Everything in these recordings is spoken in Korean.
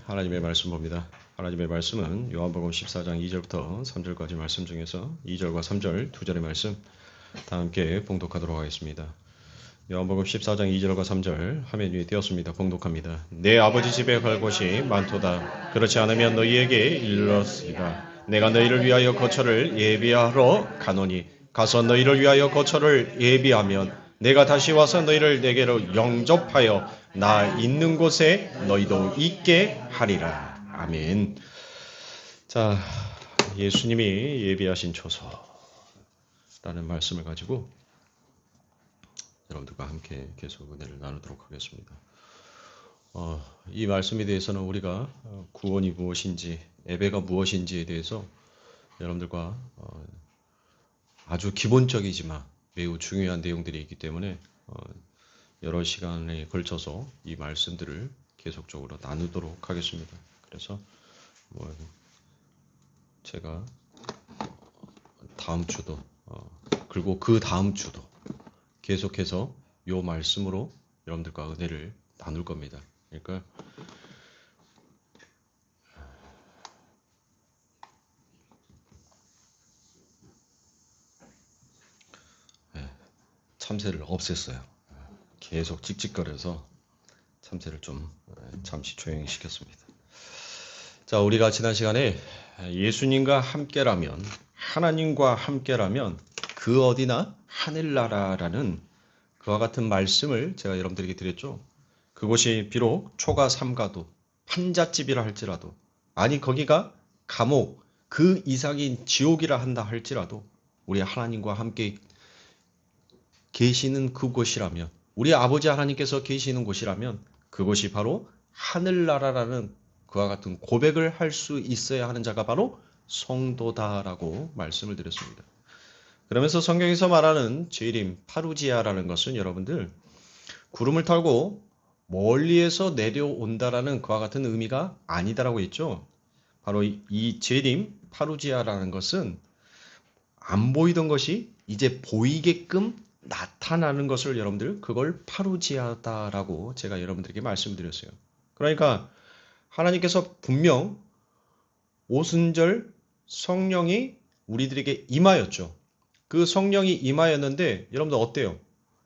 하나님의 말씀 봅니다. 하나님의 말씀은 요한복음 14장 2절부터 3절까지 말씀 중에서 2절과 3절 두 절의 말씀 다 함께 봉독하도록 하겠습니다. 요한복음 14장 2절과 3절 화면 위에 띄었습니다. 봉독합니다. 내 아버지 집에 갈 곳이 많도다. 그렇지 않으면 너희에게 일렀으리라. 내가 너희를 위하여 거처를 예비하러 가노니 가서 너희를 위하여 거처를 예비하면 내가 다시 와서 너희를 내게로 영접하여 나 있는 곳에 너희도 있게 하리라. 아멘. 자, 예수님이 예비하신 처소라는 말씀을 가지고 여러분들과 함께 계속 은혜를 나누도록 하겠습니다. 이 말씀에 대해서는 우리가 구원이 무엇인지, 예배가 무엇인지에 대해서 여러분들과 아주 기본적이지만 매우 중요한 내용들이 있기 때문에 여러 시간에 걸쳐서 이 말씀들을 계속적으로 나누도록 하겠습니다. 그래서 제가 다음 주도 그리고 그 다음 주도 계속해서 이 말씀으로 여러분들과 은혜를 나눌 겁니다. 그러니까 참새를 없앴어요. 계속 찍찍거려서 참새를 좀 잠시 조용히 시켰습니다. 자, 우리가 지난 시간에 예수님과 함께라면, 하나님과 함께라면 그 어디나 하늘나라라는 그와 같은 말씀을 제가 여러분들에게 드렸죠. 그곳이 비록 초가 삼가도 판잣집이라 할지라도, 아니 거기가 감옥 그 이상인 지옥이라 한다 할지라도 우리 하나님과 함께 계시는 그곳이라면, 우리 아버지 하나님께서 계시는 곳이라면 그곳이 바로 하늘나라라는 그와 같은 고백을 할 수 있어야 하는 자가 바로 성도다라고 말씀을 드렸습니다. 그러면서 성경에서 말하는 재림, 파루지아라는 것은 여러분들 구름을 타고 멀리에서 내려온다라는 그와 같은 의미가 아니다라고 했죠. 바로 이 재림, 파루지아라는 것은 안 보이던 것이 이제 보이게끔 나타나는 것을 여러분들 그걸 파루지아다라고 제가 여러분들에게 말씀드렸어요. 그러니까 하나님께서 분명 오순절 성령이 우리들에게 임하였죠. 그 성령이 임하였는데 여러분들 어때요?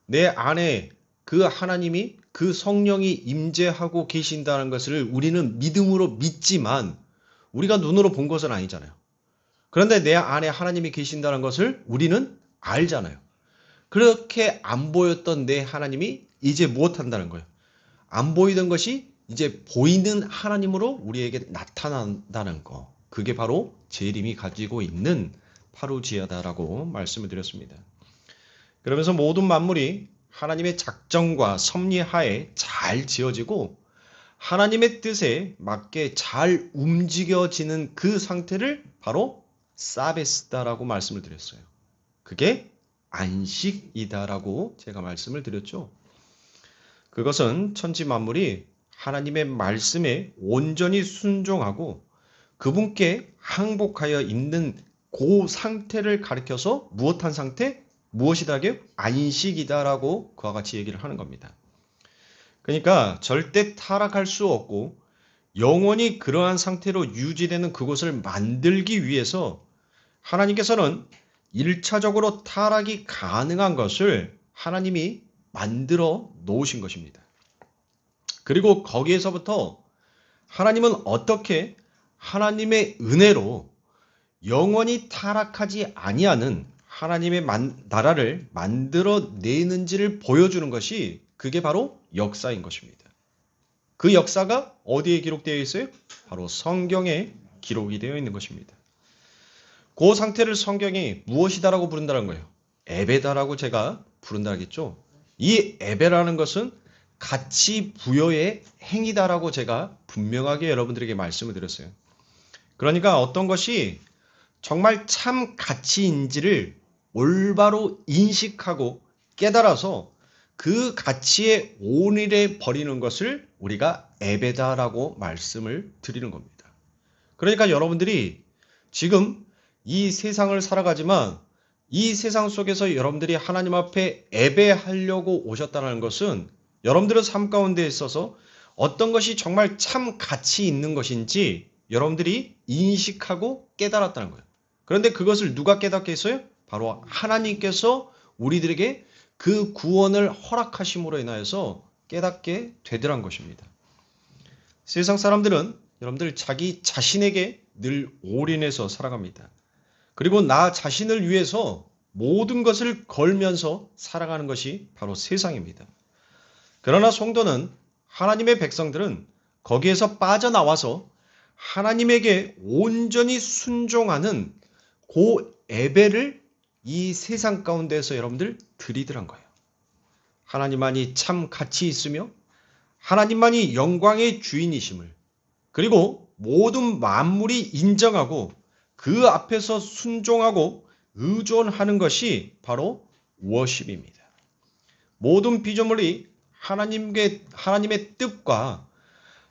내 안에 그 하나님이 그 성령이 임재하고 계신다는 것을 우리는 믿음으로 믿지만 우리가 눈으로 본 것은 아니잖아요. 그런데 내 안에 하나님이 계신다는 것을 우리는 알잖아요. 그렇게 안 보였던 내 하나님이 이제 무엇한다는 거예요? 안 보이던 것이 이제 보이는 하나님으로 우리에게 나타난다는 거. 그게 바로 재림이 가지고 있는 파루지아다라고 말씀을 드렸습니다. 그러면서 모든 만물이 하나님의 작정과 섭리하에 잘 지어지고 하나님의 뜻에 맞게 잘 움직여지는 그 상태를 바로 사베스다라고 말씀을 드렸어요. 그게 안식이다라고 제가 말씀을 드렸죠. 그것은 천지 만물이 하나님의 말씀에 온전히 순종하고 그분께 항복하여 있는 그 상태를 가리켜서 무엇한 상태? 무엇이다게요? 안식이다라고 그와 같이 얘기를 하는 겁니다. 그러니까 절대 타락할 수 없고 영원히 그러한 상태로 유지되는 그곳을 만들기 위해서 하나님께서는 1차적으로 타락이 가능한 것을 하나님이 만들어 놓으신 것입니다. 그리고 거기에서부터 하나님은 어떻게 하나님의 은혜로 영원히 타락하지 아니하는 하나님의 나라를 만들어내는지를 보여주는 것이 그게 바로 역사인 것입니다. 그 역사가 어디에 기록되어 있어요? 바로 성경에 기록이 되어 있는 것입니다. 그 상태를 성경이 무엇이다라고 부른다는 거예요? 에베다라고 제가 부른다겠죠. 이 에베라는 것은 가치 부여의 행위다라고 제가 분명하게 여러분들에게 말씀을 드렸어요. 그러니까 어떤 것이 정말 참 가치인지를 올바로 인식하고 깨달아서 그 가치에 온일해 버리는 것을 우리가 에베다라고 말씀을 드리는 겁니다. 그러니까 여러분들이 지금 이 세상을 살아가지만 이 세상 속에서 여러분들이 하나님 앞에 예배하려고 오셨다는 것은 여러분들의 삶 가운데 있어서 어떤 것이 정말 참 가치 있는 것인지 여러분들이 인식하고 깨달았다는 거예요. 그런데 그것을 누가 깨닫게 했어요? 바로 하나님께서 우리들에게 그 구원을 허락하심으로 인하여서 깨닫게 되더란 것입니다. 세상 사람들은 여러분들 자기 자신에게 늘 올인해서 살아갑니다. 그리고 나 자신을 위해서 모든 것을 걸면서 살아가는 것이 바로 세상입니다. 그러나 성도는 하나님의 백성들은 거기에서 빠져나와서 하나님에게 온전히 순종하는 그 예배를 이 세상 가운데서 여러분들 드리더란 거예요. 하나님만이 참 가치 있으며 하나님만이 영광의 주인이심을 그리고 모든 만물이 인정하고 그 앞에서 순종하고 의존하는 것이 바로 워십입니다. 모든 피조물이 하나님의 뜻과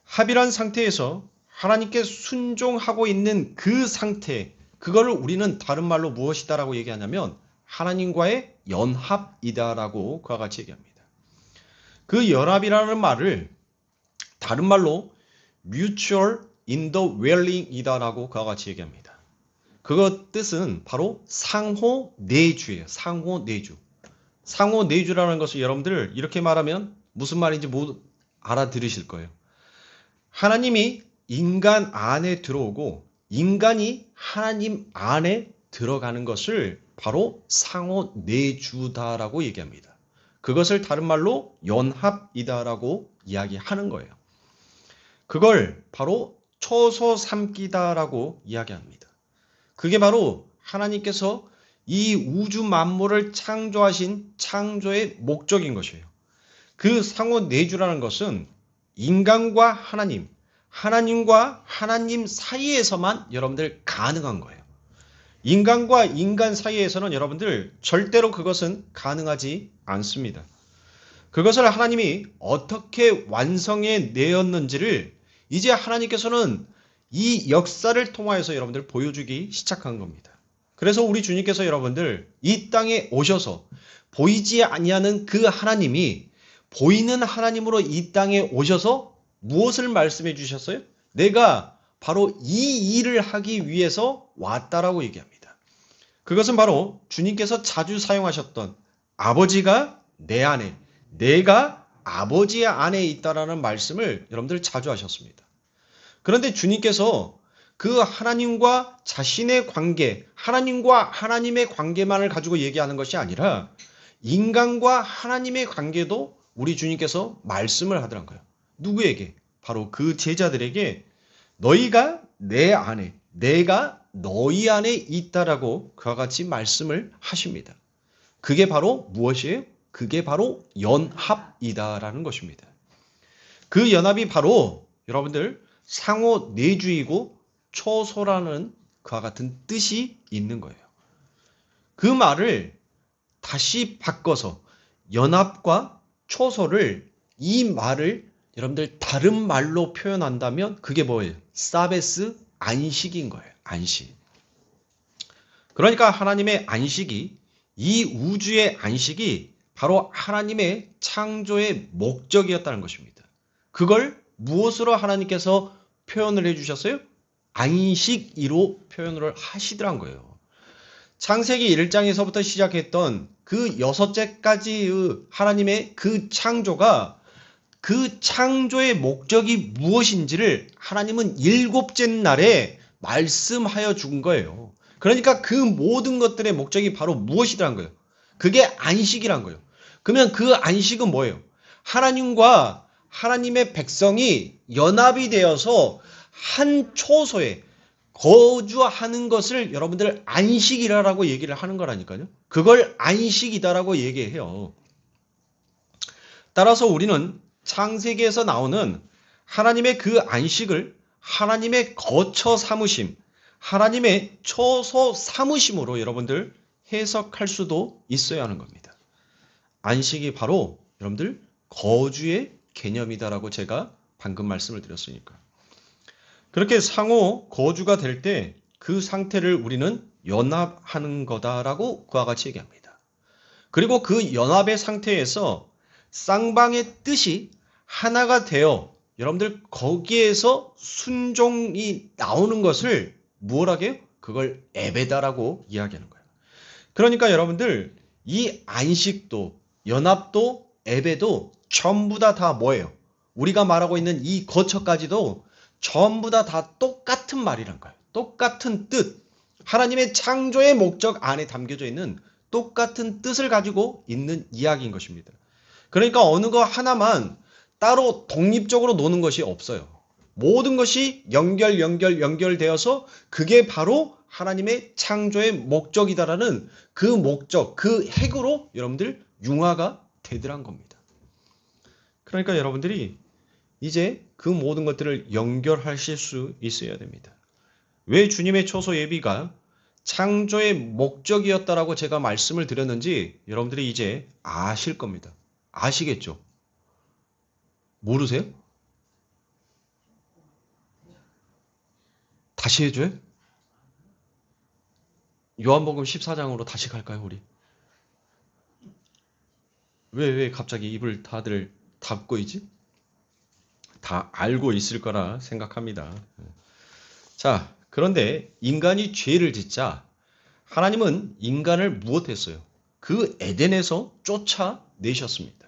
합일한 상태에서 하나님께 순종하고 있는 그 상태, 그거를 우리는 다른 말로 무엇이다라고 얘기하냐면 하나님과의 연합이다라고 그와 같이 얘기합니다. 그 연합이라는 말을 다른 말로 mutual indwelling이다라고 그와 같이 얘기합니다. 그 뜻은 바로 상호 내주예요. 상호 내주. 상호 내주라는 것을 여러분들 이렇게 말하면 무슨 말인지 모두 알아들으실 거예요. 하나님이 인간 안에 들어오고 인간이 하나님 안에 들어가는 것을 바로 상호 내주다라고 얘기합니다. 그것을 다른 말로 연합이다라고 이야기하는 거예요. 그걸 바로 초소 삼기다라고 이야기합니다. 그게 바로 하나님께서 이 우주 만물을 창조하신 창조의 목적인 것이에요. 그 상호 내주라는 것은 인간과 하나님, 하나님과 하나님 사이에서만 여러분들 가능한 거예요. 인간과 인간 사이에서는 여러분들 절대로 그것은 가능하지 않습니다. 그것을 하나님이 어떻게 완성해 내었는지를 이제 하나님께서는 이 역사를 통하여서 여러분들 보여주기 시작한 겁니다. 그래서 우리 주님께서 여러분들 이 땅에 오셔서 보이지 아니하는 그 하나님이 보이는 하나님으로 이 땅에 오셔서 무엇을 말씀해 주셨어요? 내가 바로 이 일을 하기 위해서 왔다라고 얘기합니다. 그것은 바로 주님께서 자주 사용하셨던 아버지가 내 안에, 내가 아버지의 안에 있다라는 말씀을 여러분들 자주 하셨습니다. 그런데 주님께서 그 하나님과 자신의 관계, 하나님과 하나님의 관계만을 가지고 얘기하는 것이 아니라 인간과 하나님의 관계도 우리 주님께서 말씀을 하더란 거예요. 누구에게? 바로 그 제자들에게 너희가 내 안에, 내가 너희 안에 있다라고 그와 같이 말씀을 하십니다. 그게 바로 무엇이에요? 그게 바로 연합이다라는 것입니다. 그 연합이 바로 여러분들 상호 내주이고 초소라는 그와 같은 뜻이 있는 거예요. 그 말을 다시 바꿔서 연합과 초소를 이 말을 여러분들 다른 말로 표현한다면 그게 뭐예요? 사베스 안식인 거예요. 안식. 그러니까 하나님의 안식이 이 우주의 안식이 바로 하나님의 창조의 목적이었다는 것입니다. 그걸 무엇으로 하나님께서 표현을 해주셨어요? 안식이로 표현을 하시더란 거예요. 창세기 1장에서부터 시작했던 그 6제까지의 하나님의 그 창조가 그 창조의 목적이 무엇인지를 하나님은 7째 날에 말씀하여 준 거예요. 그러니까 그 모든 것들의 목적이 바로 무엇이라는 거예요? 그게 안식이란 거예요. 그러면 그 안식은 뭐예요? 하나님과 하나님의 백성이 연합이 되어서 한 초소에 거주하는 것을 여러분들 안식이라고 얘기를 하는 거라니까요. 그걸 안식이다라고 얘기해요. 따라서 우리는 창세기에서 나오는 하나님의 그 안식을 하나님의 거처 삼으심, 하나님의 초소 삼으심으로 여러분들 해석할 수도 있어야 하는 겁니다. 안식이 바로 여러분들 거주의 개념이다라고 제가 방금 말씀을 드렸으니까. 그렇게 상호 거주가 될 때 그 상태를 우리는 연합하는 거다라고 그와 같이 얘기합니다. 그리고 그 연합의 상태에서 쌍방의 뜻이 하나가 되어 여러분들 거기에서 순종이 나오는 것을 뭐라고 해요? 그걸 에베다라고 이야기하는 거예요. 그러니까 여러분들 이 안식도 연합도 에베도 전부 다 뭐예요? 우리가 말하고 있는 이 거처까지도 전부 다 똑같은 말이란 거예요. 똑같은 뜻. 하나님의 창조의 목적 안에 담겨져 있는 똑같은 뜻을 가지고 있는 이야기인 것입니다. 그러니까 어느 거 하나만 따로 독립적으로 노는 것이 없어요. 모든 것이 연결되어서 그게 바로 하나님의 창조의 목적이다라는 그 목적, 그 핵으로 여러분들 융화가 되더란 겁니다. 그러니까 여러분들이 이제 그 모든 것들을 연결하실 수 있어야 됩니다. 왜 주님의 초소 예비가 창조의 목적이었다라고 제가 말씀을 드렸는지 여러분들이 이제 아실 겁니다. 아시겠죠? 모르세요? 다시 해줘요? 요한복음 14장으로 다시 갈까요, 우리? 왜 갑자기 입을 다들 닫고 있지? 다 알고 있을 거라 생각합니다. 자, 그런데 인간이 죄를 짓자 하나님은 인간을 무엇했어요? 그 에덴에서 쫓아내셨습니다.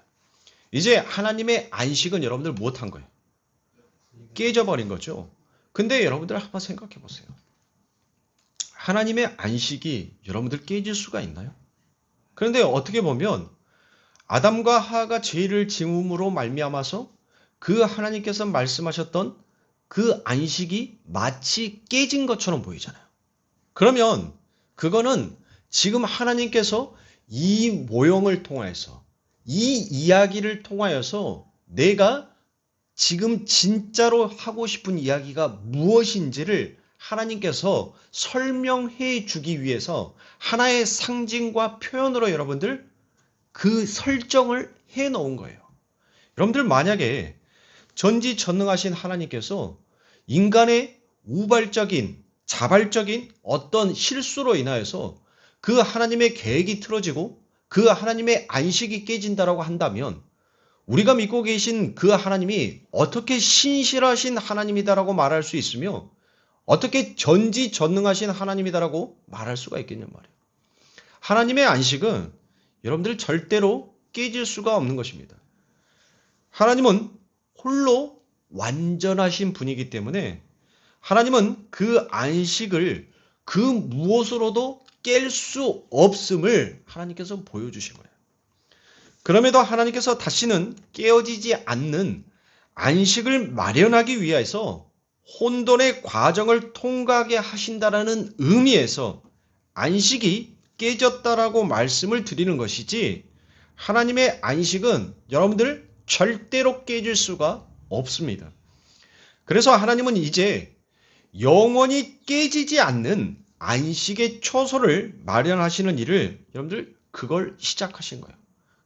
이제 하나님의 안식은 여러분들 무엇한 거예요? 깨져버린 거죠. 근데 여러분들 한번 생각해 보세요. 하나님의 안식이 여러분들 깨질 수가 있나요? 그런데 어떻게 보면 아담과 하와가 죄를 지음으로 말미암아서 그 하나님께서 말씀하셨던 그 안식이 마치 깨진 것처럼 보이잖아요. 그러면 그거는 지금 하나님께서 이 모형을 통해서 이 이야기를 통하여서 내가 지금 진짜로 하고 싶은 이야기가 무엇인지를 하나님께서 설명해 주기 위해서 하나의 상징과 표현으로 여러분들 그 설정을 해 놓은 거예요. 여러분들 만약에 전지전능하신 하나님께서 인간의 우발적인 자발적인 어떤 실수로 인하여서 그 하나님의 계획이 틀어지고 그 하나님의 안식이 깨진다라고 한다면 우리가 믿고 계신 그 하나님이 어떻게 신실하신 하나님이다라고 말할 수 있으며 어떻게 전지전능하신 하나님이다라고 말할 수가 있겠냔 말이에요. 하나님의 안식은 여러분들 절대로 깨질 수가 없는 것입니다. 하나님은 홀로 완전하신 분이기 때문에 하나님은 그 안식을 그 무엇으로도 깰 수 없음을 하나님께서 보여주신 거예요. 그럼에도 하나님께서 다시는 깨어지지 않는 안식을 마련하기 위해서 혼돈의 과정을 통과하게 하신다라는 의미에서 안식이 깨졌다라고 말씀을 드리는 것이지 하나님의 안식은 여러분들 절대로 깨질 수가 없습니다. 그래서 하나님은 이제 영원히 깨지지 않는 안식의 초소를 마련하시는 일을 여러분들 그걸 시작하신 거예요.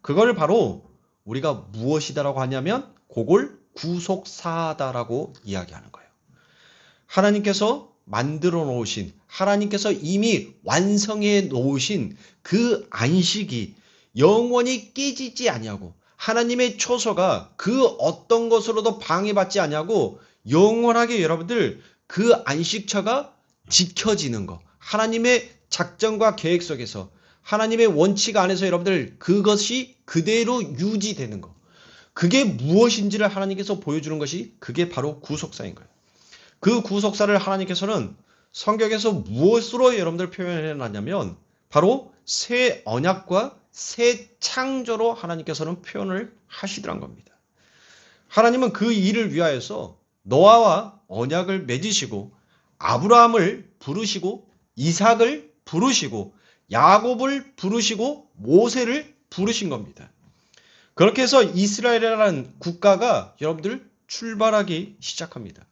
그걸 바로 우리가 무엇이다라고 하냐면 그걸 구속사다라고 이야기하는 거예요. 하나님께서 만들어 놓으신 하나님께서 이미 완성해 놓으신 그 안식이 영원히 깨지지 아니하고 하나님의 초소가 그 어떤 것으로도 방해받지 아니하고 영원하게 여러분들 그 안식처가 지켜지는 것 하나님의 작전과 계획 속에서 하나님의 원칙 안에서 여러분들 그것이 그대로 유지되는 것 그게 무엇인지를 하나님께서 보여주는 것이 그게 바로 구속사인 거예요. 그 구속사를 하나님께서는 성경에서 무엇으로 여러분들 표현해 놨냐면 바로 새 언약과 새 창조로 하나님께서는 표현을 하시더란 겁니다. 하나님은 그 일을 위하여서 노아와 언약을 맺으시고 아브라함을 부르시고 이삭을 부르시고 야곱을 부르시고 모세를 부르신 겁니다. 그렇게 해서 이스라엘이라는 국가가 여러분들 출발하기 시작합니다.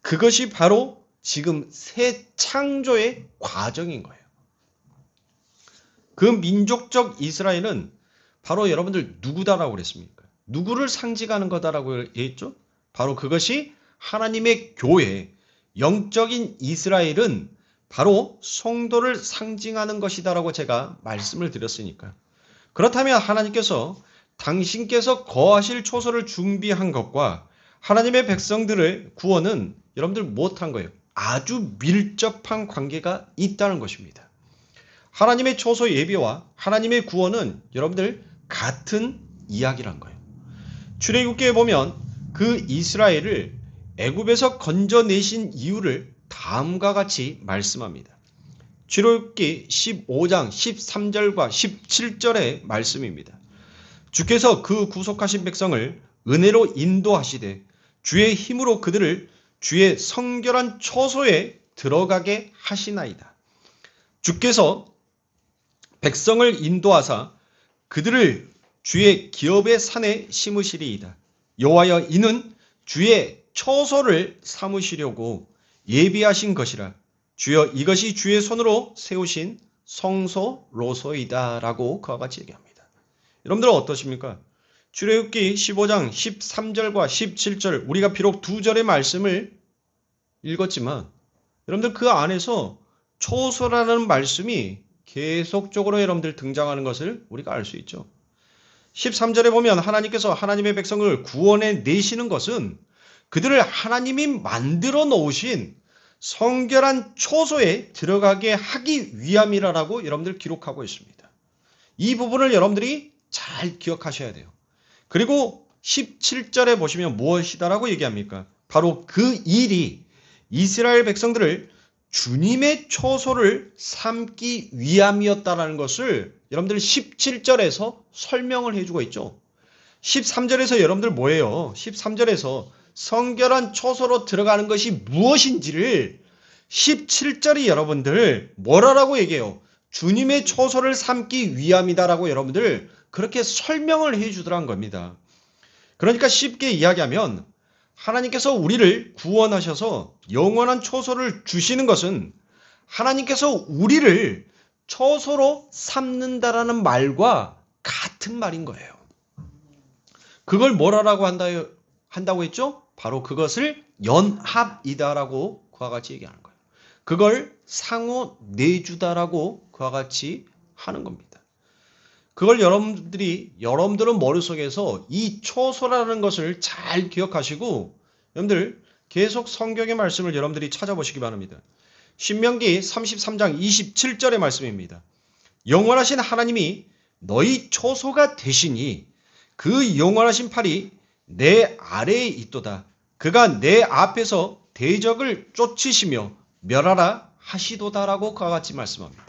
그것이 바로 지금 새 창조의 과정인 거예요. 그 민족적 이스라엘은 바로 여러분들 누구다라고 그랬습니까? 누구를 상징하는 거다라고 했죠? 바로 그것이 하나님의 교회, 영적인 이스라엘은 바로 성도를 상징하는 것이다라고 제가 말씀을 드렸으니까. 그렇다면 하나님께서 당신께서 거하실 초소를 준비한 것과 하나님의 백성들의 구원은 여러분들 못한 거예요. 아주 밀접한 관계가 있다는 것입니다. 하나님의 초소 예비와 하나님의 구원은 여러분들 같은 이야기란 거예요. 출애굽기에 보면 그 이스라엘을 애굽에서 건져내신 이유를 다음과 같이 말씀합니다. 출애굽기 15장 13절과 17절의 말씀입니다. 주께서 그 구속하신 백성을 은혜로 인도하시되 주의 힘으로 그들을 주의 성결한 처소에 들어가게 하시나이다. 주께서 백성을 인도하사 그들을 주의 기업의 산에 심으시리이다. 여호와여 이는 주의 처소를 삼으시려고 예비하신 것이라. 주여 이것이 주의 손으로 세우신 성소로소이다 라고 그와 같이 얘기합니다. 여러분들은 어떠십니까? 출애굽기 15장 13절과 17절 우리가 비록 두 절의 말씀을 읽었지만 여러분들 그 안에서 초소라는 말씀이 계속적으로 여러분들 등장하는 것을 우리가 알 수 있죠. 13절에 보면 하나님께서 하나님의 백성을 구원해 내시는 것은 그들을 하나님이 만들어 놓으신 성결한 초소에 들어가게 하기 위함이라고 여러분들 기록하고 있습니다. 이 부분을 여러분들이 잘 기억하셔야 돼요. 그리고 17절에 보시면 무엇이다라고 얘기합니까? 바로 그 일이 이스라엘 백성들을 주님의 초소를 삼기 위함이었다라는 것을 여러분들 17절에서 설명을 해주고 있죠. 13절에서 여러분들 뭐예요? 13절에서 성결한 초소로 들어가는 것이 무엇인지를 17절이 여러분들 뭐라고 얘기해요? 주님의 초소를 삼기 위함이다라고 여러분들 그렇게 설명을 해주더란 겁니다. 그러니까 쉽게 이야기하면 하나님께서 우리를 구원하셔서 영원한 초소를 주시는 것은 하나님께서 우리를 초소로 삼는다라는 말과 같은 말인 거예요. 그걸 뭐라고 한다고 했죠? 바로 그것을 연합이다라고 그와 같이 얘기하는 거예요. 그걸 상호 내주다라고 그와 같이 하는 겁니다. 그걸 여러분들은 머릿속에서 이 초소라는 것을 잘 기억하시고 여러분들 계속 성경의 말씀을 여러분들이 찾아보시기 바랍니다. 신명기 33장 27절의 말씀입니다. 영원하신 하나님이 너희 초소가 되시니 그 영원하신 팔이 내 아래에 있도다. 그가 내 앞에서 대적을 쫓으시며 멸하라 하시도다라고 그와 같이 말씀합니다.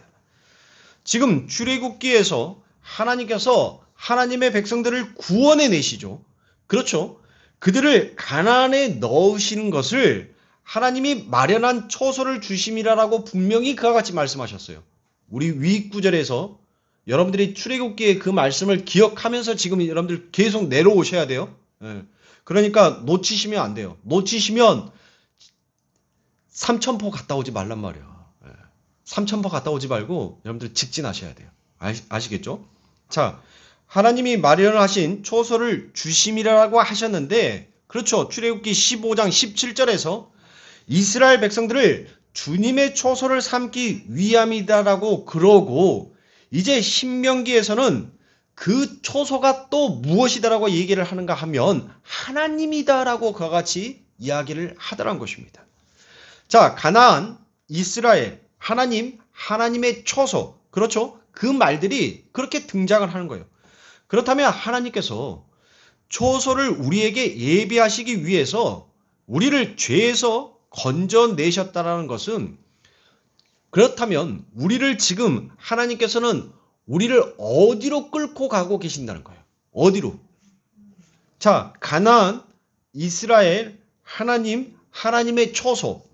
지금 출애굽기에서 하나님께서 하나님의 백성들을 구원해 내시죠. 그렇죠. 그들을 가나안에 넣으시는 것을 하나님이 마련한 초소를 주심이라고 분명히 그와 같이 말씀하셨어요. 우리 위 구절에서 여러분들이 출애굽기의 그 말씀을 기억하면서 지금 여러분들 계속 내려오셔야 돼요. 그러니까 놓치시면 안 돼요. 놓치시면 삼천포 갔다 오지 말란 말이에요. 삼천포 갔다 오지 말고 여러분들 직진하셔야 돼요. 아시겠죠? 자, 하나님이 마련하신 초소를 주심이라고 하셨는데 그렇죠. 출애굽기 15장 17절에서 이스라엘 백성들을 주님의 초소를 삼기 위함이다라고 그러고 이제 신명기에서는 그 초소가 또 무엇이다라고 얘기를 하는가 하면 하나님이다라고 그와 같이 이야기를 하더란 것입니다. 자, 가나안, 이스라엘, 하나님, 하나님의 초소 그렇죠? 그 말들이 그렇게 등장을 하는 거예요. 그렇다면 하나님께서 초소를 우리에게 예비하시기 위해서 우리를 죄에서 건져내셨다는 것은 그렇다면 우리를 지금 하나님께서는 우리를 어디로 끌고 가고 계신다는 거예요. 어디로? 자, 가나안, 이스라엘, 하나님, 하나님의 초소.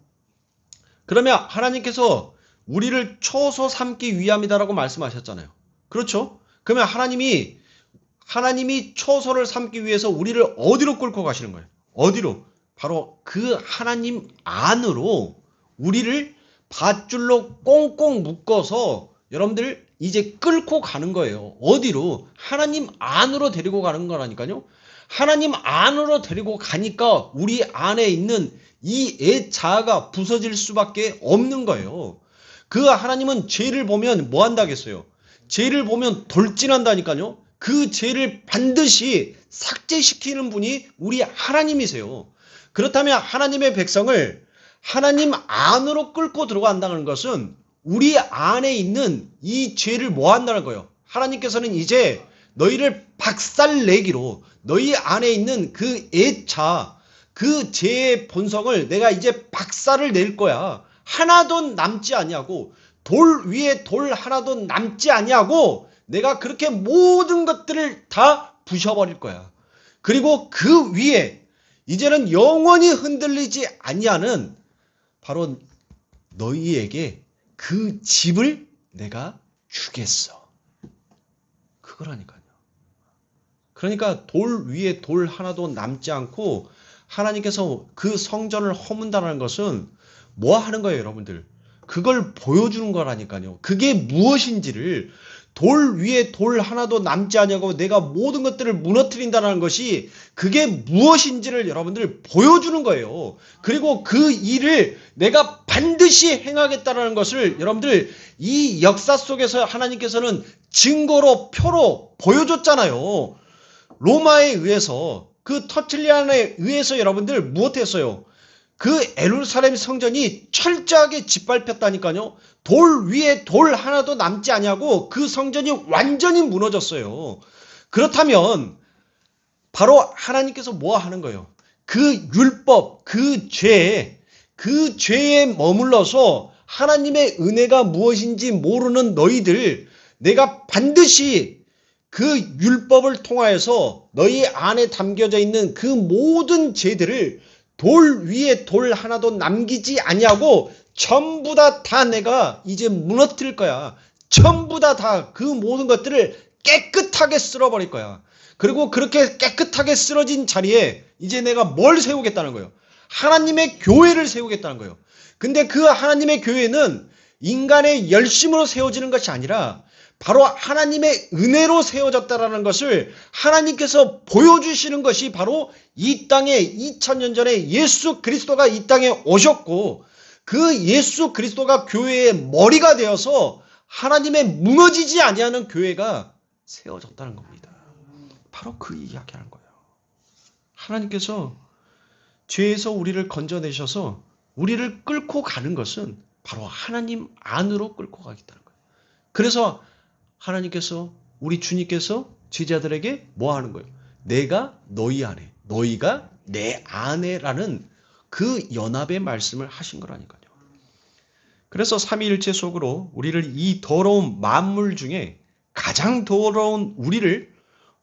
그러면 하나님께서 우리를 초소 삼기 위함이다라고 말씀하셨잖아요. 그렇죠? 그러면 하나님이 초소를 삼기 위해서 우리를 어디로 끌고 가시는 거예요? 어디로? 바로 그 하나님 안으로 우리를 밧줄로 꽁꽁 묶어서 여러분들 이제 끌고 가는 거예요. 어디로? 하나님 안으로 데리고 가는 거라니까요. 하나님 안으로 데리고 가니까 우리 안에 있는 이 옛 자아가 부서질 수밖에 없는 거예요. 그 하나님은 죄를 보면 뭐 한다겠어요? 죄를 보면 돌진한다니까요. 그 죄를 반드시 삭제시키는 분이 우리 하나님이세요. 그렇다면 하나님의 백성을 하나님 안으로 끌고 들어간다는 것은 우리 안에 있는 이 죄를 뭐 한다는 거예요? 하나님께서는 이제 너희를 박살내기로 너희 안에 있는 그 애차, 그 죄의 본성을 내가 이제 박살을 낼 거야. 하나도 남지 아니하고 돌 위에 돌 하나도 남지 아니하고 내가 그렇게 모든 것들을 다 부셔버릴 거야. 그리고 그 위에 이제는 영원히 흔들리지 아니하는 바로 너희에게 그 집을 내가 주겠어. 그거라니까요. 그러니까 돌 위에 돌 하나도 남지 않고 하나님께서 그 성전을 허문다는 것은 뭐 하는 거예요, 여러분들? 그걸 보여주는 거라니까요. 그게 무엇인지를 돌 위에 돌 하나도 남지 않냐고 내가 모든 것들을 무너뜨린다는 것이 그게 무엇인지를 여러분들 보여주는 거예요. 그리고 그 일을 내가 반드시 행하겠다는 것을 여러분들 이 역사 속에서 하나님께서는 증거로 표로 보여줬잖아요. 로마에 의해서 그 터틀리안에 의해서 여러분들 무엇했어요? 그 예루살렘 성전이 철저하게 짓밟혔다니까요. 돌 위에 돌 하나도 남지 아니하고 그 성전이 완전히 무너졌어요. 그렇다면 바로 하나님께서 뭐 하는 거예요? 그 율법, 그 죄에 머물러서 하나님의 은혜가 무엇인지 모르는 너희들, 내가 반드시 그 율법을 통하여서 너희 안에 담겨져 있는 그 모든 죄들을 돌 위에 돌 하나도 남기지 아니하고 전부 다 내가 이제 무너뜨릴 거야. 전부 다 그 모든 것들을 깨끗하게 쓸어버릴 거야. 그리고 그렇게 깨끗하게 쓰러진 자리에 이제 내가 뭘 세우겠다는 거예요? 하나님의 교회를 세우겠다는 거예요. 근데 그 하나님의 교회는 인간의 열심으로 세워지는 것이 아니라 바로 하나님의 은혜로 세워졌다라는 것을 하나님께서 보여주시는 것이 바로 이 땅에 2000년 전에 예수 그리스도가 이 땅에 오셨고 그 예수 그리스도가 교회의 머리가 되어서 하나님의 무너지지 아니하는 교회가 세워졌다는 겁니다. 바로 그 이야기하는 거예요. 하나님께서 죄에서 우리를 건져내셔서 우리를 끌고 가는 것은 바로 하나님 안으로 끌고 가겠다는 거예요. 그래서 하나님께서 우리 주님께서 제자들에게 뭐 하는 거예요? 내가 너희 안에, 너희가 내 안에라는 그 연합의 말씀을 하신 거라니까요. 그래서 삼위일체 속으로 우리를 이 더러운 만물 중에 가장 더러운 우리를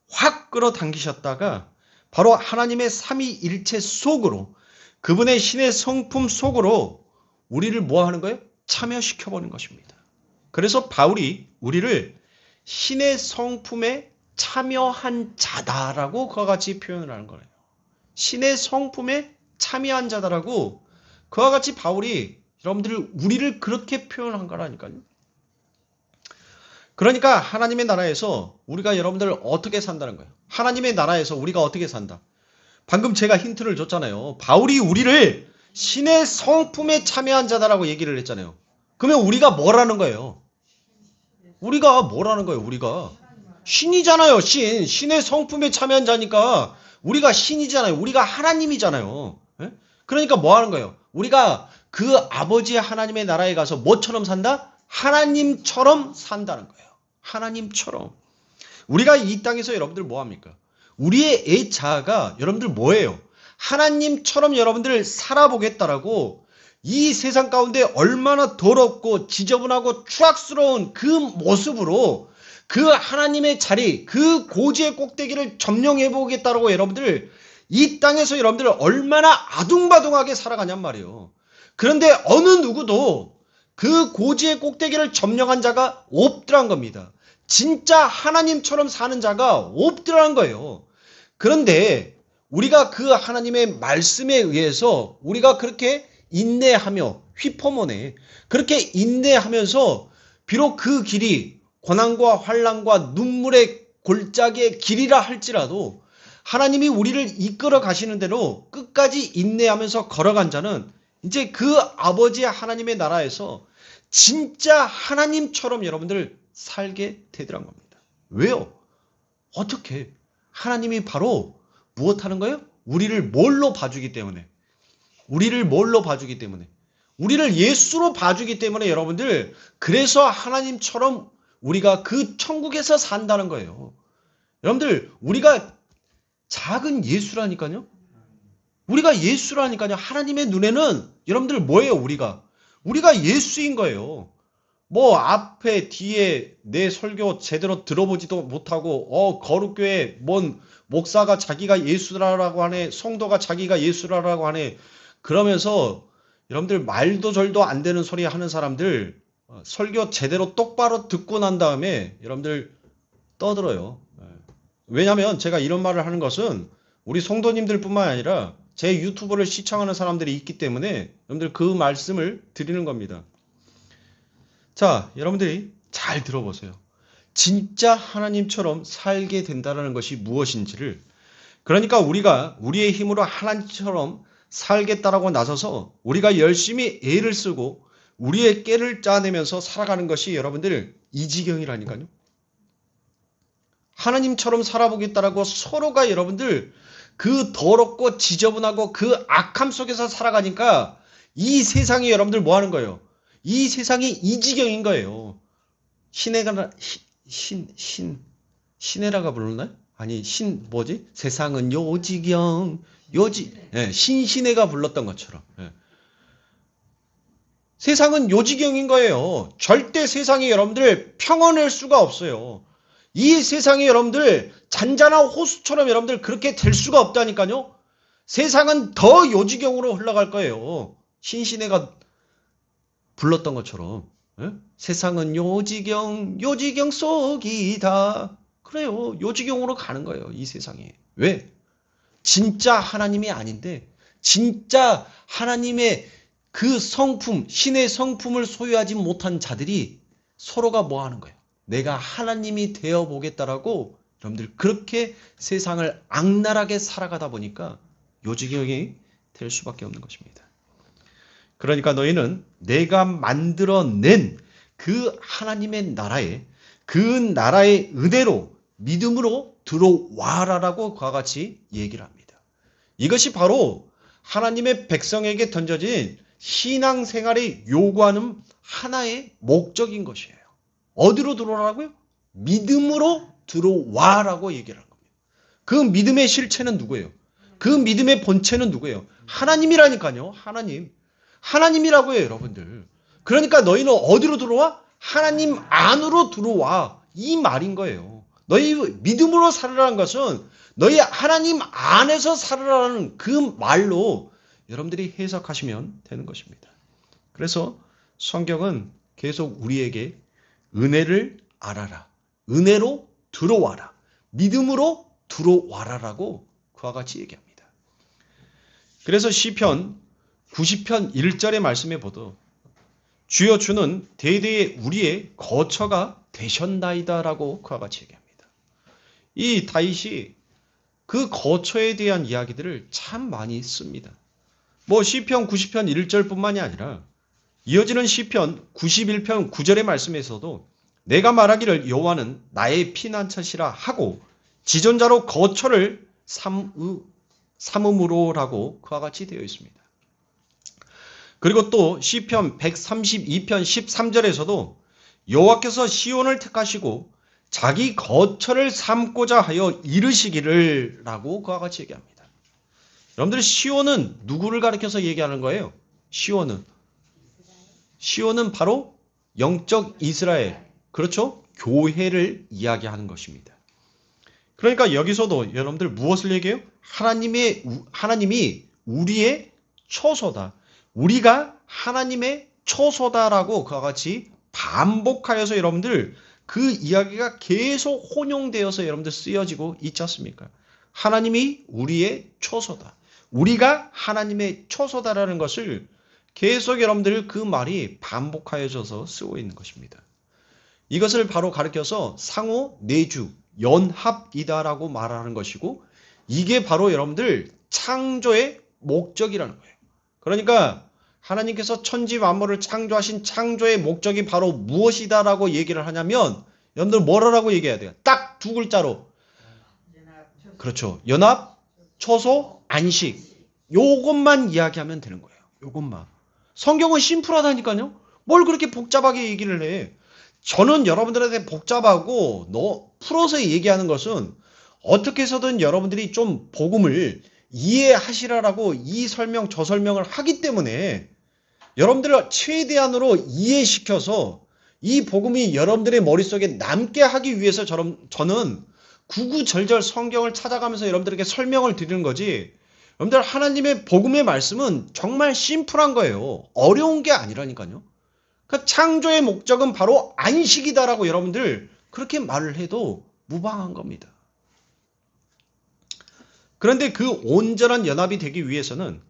확 끌어당기셨다가 바로 하나님의 삼위일체 속으로 그분의 신의 성품 속으로 우리를 뭐 하는 거예요? 참여시켜버리는 것입니다. 그래서 바울이 우리를 신의 성품에 참여한 자다라고 그와 같이 표현을 하는 거예요. 신의 성품에 참여한 자다라고 그와 같이 바울이 여러분들 우리를 그렇게 표현한 거라니까요. 그러니까 하나님의 나라에서 우리가 여러분들 어떻게 산다는 거예요. 하나님의 나라에서 우리가 어떻게 산다. 방금 제가 힌트를 줬잖아요. 바울이 우리를 신의 성품에 참여한 자다라고 얘기를 했잖아요. 그러면 우리가 뭐라는 거예요? 우리가 뭐라는 거예요? 우리가 신이잖아요. 신의 성품에 참여한 자니까 우리가 신이잖아요. 우리가 하나님이잖아요. 그러니까 뭐 하는 거예요? 우리가 그 아버지 하나님의 나라에 가서 뭐처럼 산다? 하나님처럼 산다는 거예요. 하나님처럼. 우리가 이 땅에서 여러분들 뭐 합니까? 우리의 애자가 여러분들 뭐예요? 하나님처럼 여러분들 살아보겠다라고 이 세상 가운데 얼마나 더럽고 지저분하고 추악스러운 그 모습으로 그 하나님의 자리, 그 고지의 꼭대기를 점령해 보겠다라고 여러분들 이 땅에서 여러분들 얼마나 아둥바둥하게 살아가냔 말이에요. 그런데 어느 누구도 그 고지의 꼭대기를 점령한 자가 없더란 겁니다. 진짜 하나님처럼 사는 자가 없더란 거예요. 그런데 우리가 그 하나님의 말씀에 의해서 우리가 그렇게 인내하며 휘포모네 그렇게 인내하면서 비록 그 길이 고난과 환난과 눈물의 골짜기의 길이라 할지라도 하나님이 우리를 이끌어 가시는 대로 끝까지 인내하면서 걸어간 자는 이제 그 아버지 하나님의 나라에서 진짜 하나님처럼 여러분들 살게 되더란 겁니다. 왜요? 어떻게? 하나님이 바로 무엇하는 거예요? 우리를 뭘로 봐주기 때문에. 우리를 뭘로 봐주기 때문에? 우리를 예수로 봐주기 때문에 여러분들, 그래서 하나님처럼 우리가 그 천국에서 산다는 거예요. 여러분들, 우리가 작은 예수라니까요. 우리가 예수라니까요. 하나님의 눈에는 여러분들 뭐예요, 우리가? 우리가 예수인 거예요. 뭐 앞에 뒤에 내 설교 제대로 들어보지도 못하고 거룩교회 뭔 목사가 자기가 예수라라고 하네, 성도가 자기가 예수라라고 하네, 그러면서 여러분들 말도 절도 안 되는 소리 하는 사람들 설교 제대로 똑바로 듣고 난 다음에 여러분들 떠들어요. 왜냐하면 제가 이런 말을 하는 것은 우리 성도님들뿐만 아니라 제 유튜브를 시청하는 사람들이 있기 때문에 여러분들 그 말씀을 드리는 겁니다. 자, 여러분들이 잘 들어보세요. 진짜 하나님처럼 살게 된다는 것이 무엇인지를, 그러니까 우리가 우리의 힘으로 하나님처럼 살겠다라고 나서서 우리가 열심히 애를 쓰고 우리의 깨를 짜내면서 살아가는 것이 여러분들 이지경이라니까요. 하나님처럼 살아보겠다라고 서로가 여러분들 그 더럽고 지저분하고 그 악함 속에서 살아가니까 이 세상이 여러분들 뭐 하는 거예요? 이 세상이 이지경인 거예요. 신해라가 불렀나요? 아니, 세상은 요지경, 신신해가 불렀던 것처럼. 세상은 요지경인 거예요. 절대 세상이 여러분들 평온할 수가 없어요. 이 세상이 여러분들 잔잔한 호수처럼 여러분들 그렇게 될 수가 없다니까요. 세상은 더 요지경으로 흘러갈 거예요. 신신해가 불렀던 것처럼. 세상은 요지경 속이다. 그래요. 요지경으로 가는 거예요. 이 세상에. 왜? 진짜 하나님이 아닌데 진짜 하나님의 그 성품, 신의 성품을 소유하지 못한 자들이 서로가 뭐 하는 거예요? 내가 하나님이 되어보겠다라고 여러분들 그렇게 세상을 악랄하게 살아가다 보니까 요지경이 될 수밖에 없는 것입니다. 그러니까 너희는 내가 만들어낸 그 하나님의 나라에, 그 나라의 은혜로 믿음으로 들어와라라고 그와 같이 얘기를 합니다. 이것이 바로 하나님의 백성에게 던져진 신앙생활이 요구하는 하나의 목적인 것이에요. 어디로 들어오라고요? 믿음으로 들어와라고 얘기를 하는 겁니다. 그 믿음의 실체는 누구예요? 그 믿음의 본체는 누구예요? 하나님이라니까요. 하나님이라고 해요, 여러분들. 그러니까 너희는 어디로 들어와? 하나님 안으로 들어와. 이 말인 거예요. 너희 믿음으로 살으라는 것은 너희 하나님 안에서 살으라는 그 말로 여러분들이 해석하시면 되는 것입니다. 그래서 성경은 계속 우리에게 은혜를 알아라, 은혜로 들어와라, 믿음으로 들어와라라고 그와 같이 얘기합니다. 그래서 시편 90편 1절의 말씀에 보도 주여 주는 대대의 우리의 거처가 되셨나이다라고 그와 같이 얘기합니다. 이 다윗이 그 거처에 대한 이야기들을 참 많이 씁니다. 뭐 시편 90편 1절뿐만이 아니라 이어지는 시편 91편 9절의 말씀에서도 내가 말하기를 여호와는 나의 피난처시라 하고 지존자로 거처를 삼음으로라고 그와 같이 되어 있습니다. 그리고 또 시편 132편 13절에서도 여호와께서 시온을 택하시고 자기 거처를 삼고자 하여 이르시기를 라고 그와 같이 얘기합니다. 여러분들 시온은 누구를 가리켜서 얘기하는 거예요? 시온은 바로 영적 이스라엘, 그렇죠? 교회를 이야기하는 것입니다. 그러니까 여기서도 여러분들 무엇을 얘기해요? 하나님이 우리의 처소다. 우리가 하나님의 처소다라고 그와 같이 반복하여서 여러분들 그 이야기가 계속 혼용되어서 여러분들 쓰여지고 있지 않습니까? 하나님이 우리의 처소다. 우리가 하나님의 처소다라는 것을 계속 여러분들 그 말이 반복하여져서 쓰고 있는 것입니다. 이것을 바로 가리켜서 상호 내주, 연합이다라고 말하는 것이고 이게 바로 여러분들 창조의 목적이라는 거예요. 그러니까 하나님께서 천지 만물을 창조하신 창조의 목적이 바로 무엇이다라고 얘기를 하냐면 여러분들 뭐라고 얘기해야 돼요? 딱 두 글자로. 그렇죠. 연합, 처소, 안식. 요것만 이야기하면 되는 거예요. 요것만. 성경은 심플하다니까요. 뭘 그렇게 복잡하게 얘기를 해. 저는 여러분들한테 복잡하고 풀어서 얘기하는 것은 어떻게 해서든 여러분들이 좀 복음을 이해하시라라고 이 설명 저 설명을 하기 때문에 여러분들을 최대한으로 이해시켜서 이 복음이 여러분들의 머릿속에 남게 하기 위해서 저는 구구절절 성경을 찾아가면서 여러분들에게 설명을 드리는 거지. 여러분들 하나님의 복음의 말씀은 정말 심플한 거예요. 어려운 게 아니라니까요. 그 창조의 목적은 바로 안식이다라고 여러분들 그렇게 말을 해도 무방한 겁니다. 그런데 그 온전한 연합이 되기 위해서는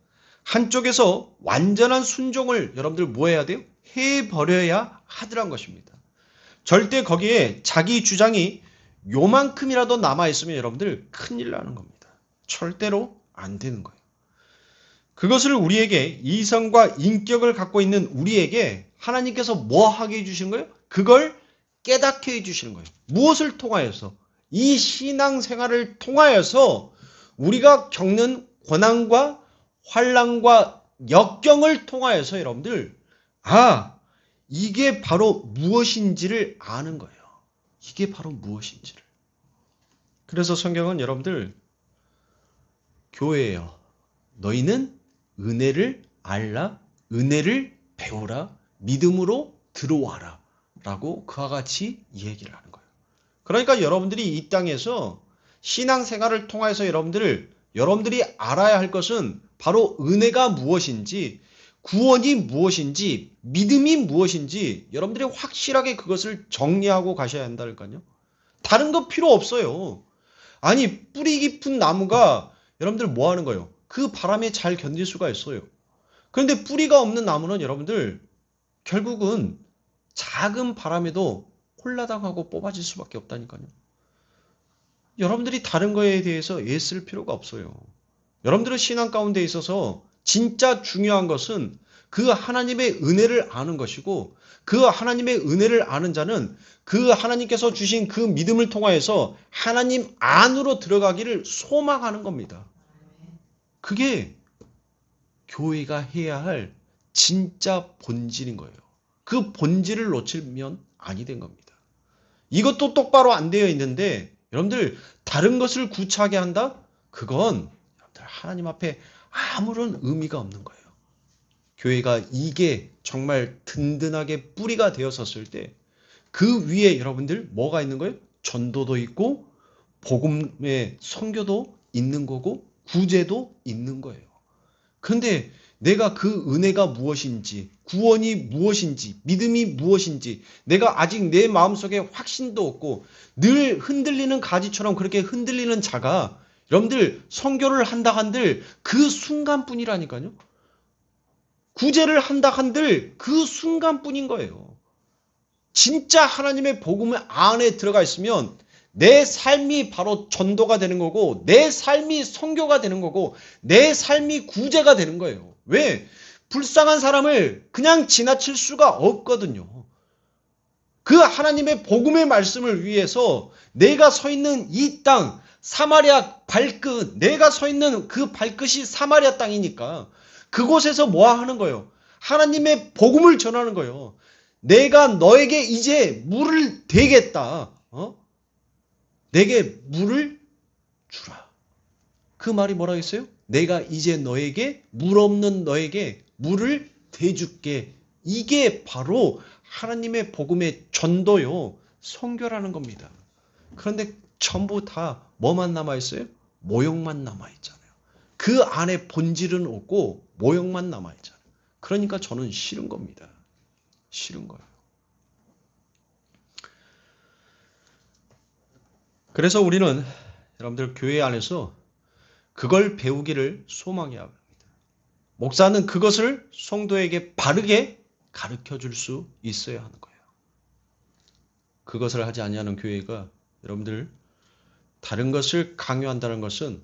한쪽에서 완전한 순종을 여러분들 뭐 해야 돼요? 해버려야 하더란 것입니다. 절대 거기에 자기 주장이 요만큼이라도 남아있으면 여러분들 큰일 나는 겁니다. 절대로 안 되는 거예요. 그것을 우리에게 이성과 인격을 갖고 있는 우리에게 하나님께서 뭐 하게 해주시는 거예요? 그걸 깨닫게 해주시는 거예요. 무엇을 통하여서? 이 신앙생활을 통하여서 우리가 겪는 고난과 환난과 역경을 통하여서 여러분들 이게 바로 무엇인지를 아는 거예요. 이게 바로 무엇인지를. 그래서 성경은 여러분들 교회예요. 너희는 은혜를 알라, 은혜를 배우라, 믿음으로 들어와라 라고 그와 같이 얘기를 하는 거예요. 그러니까 여러분들이 이 땅에서 신앙생활을 통해서 여러분들이 알아야 할 것은 바로 은혜가 무엇인지, 구원이 무엇인지, 믿음이 무엇인지 여러분들이 확실하게 그것을 정리하고 가셔야 한다니까요. 다른 거 필요 없어요. 아니 뿌리 깊은 나무가 여러분들 뭐 하는 거예요? 그 바람에 잘 견딜 수가 있어요. 그런데 뿌리가 없는 나무는 여러분들 결국은 작은 바람에도 홀라당하고 뽑아질 수밖에 없다니까요. 여러분들이 다른 거에 대해서 애쓸 필요가 없어요. 여러분들은 신앙 가운데 있어서 진짜 중요한 것은 그 하나님의 은혜를 아는 것이고 그 하나님의 은혜를 아는 자는 그 하나님께서 주신 그 믿음을 통하여서 하나님 안으로 들어가기를 소망하는 겁니다. 그게 교회가 해야 할 진짜 본질인 거예요. 그 본질을 놓치면 아니 된 겁니다. 이것도 똑바로 안 되어 있는데 여러분들 다른 것을 구차하게 한다? 그건 여러분들 하나님 앞에 아무런 의미가 없는 거예요. 교회가 이게 정말 든든하게 뿌리가 되었었을 때 그 위에 여러분들 뭐가 있는 거예요? 전도도 있고 복음의 선교도 있는 거고 구제도 있는 거예요. 그런데 내가 그 은혜가 무엇인지, 구원이 무엇인지, 믿음이 무엇인지, 내가 아직 내 마음속에 확신도 없고 늘 흔들리는 가지처럼 그렇게 흔들리는 자가 여러분들 선교를 한다 한들 그 순간뿐이라니까요. 구제를 한다 한들 그 순간뿐인 거예요. 진짜 하나님의 복음 안에 들어가 있으면 내 삶이 바로 전도가 되는 거고 내 삶이 선교가 되는 거고 내 삶이 구제가 되는 거예요. 왜? 불쌍한 사람을 그냥 지나칠 수가 없거든요. 그 하나님의 복음의 말씀을 위해서 내가 서 있는 이 땅 사마리아 발끝 내가 서 있는 그 발끝이 사마리아 땅이니까 그곳에서 뭐 하는 거예요? 하나님의 복음을 전하는 거예요. 내가 너에게 이제 물을 대겠다. 내게 물을 주라. 그 말이 뭐라 했어요? 내가 이제 너에게 물 없는 너에게 물을 대줄게. 이게 바로 하나님의 복음의 전도요. 선교라는 겁니다. 그런데 전부 다 뭐만 남아있어요? 모형만 남아있잖아요. 그 안에 본질은 없고 모형만 남아있잖아요. 그러니까 저는 싫은 겁니다. 싫은 거예요. 그래서 우리는 여러분들 교회 안에서 그걸 배우기를 소망해야 합니다. 목사는 그것을 성도에게 바르게 가르쳐 줄 수 있어야 하는 거예요. 그것을 하지 아니하는 교회가 여러분들 다른 것을 강요한다는 것은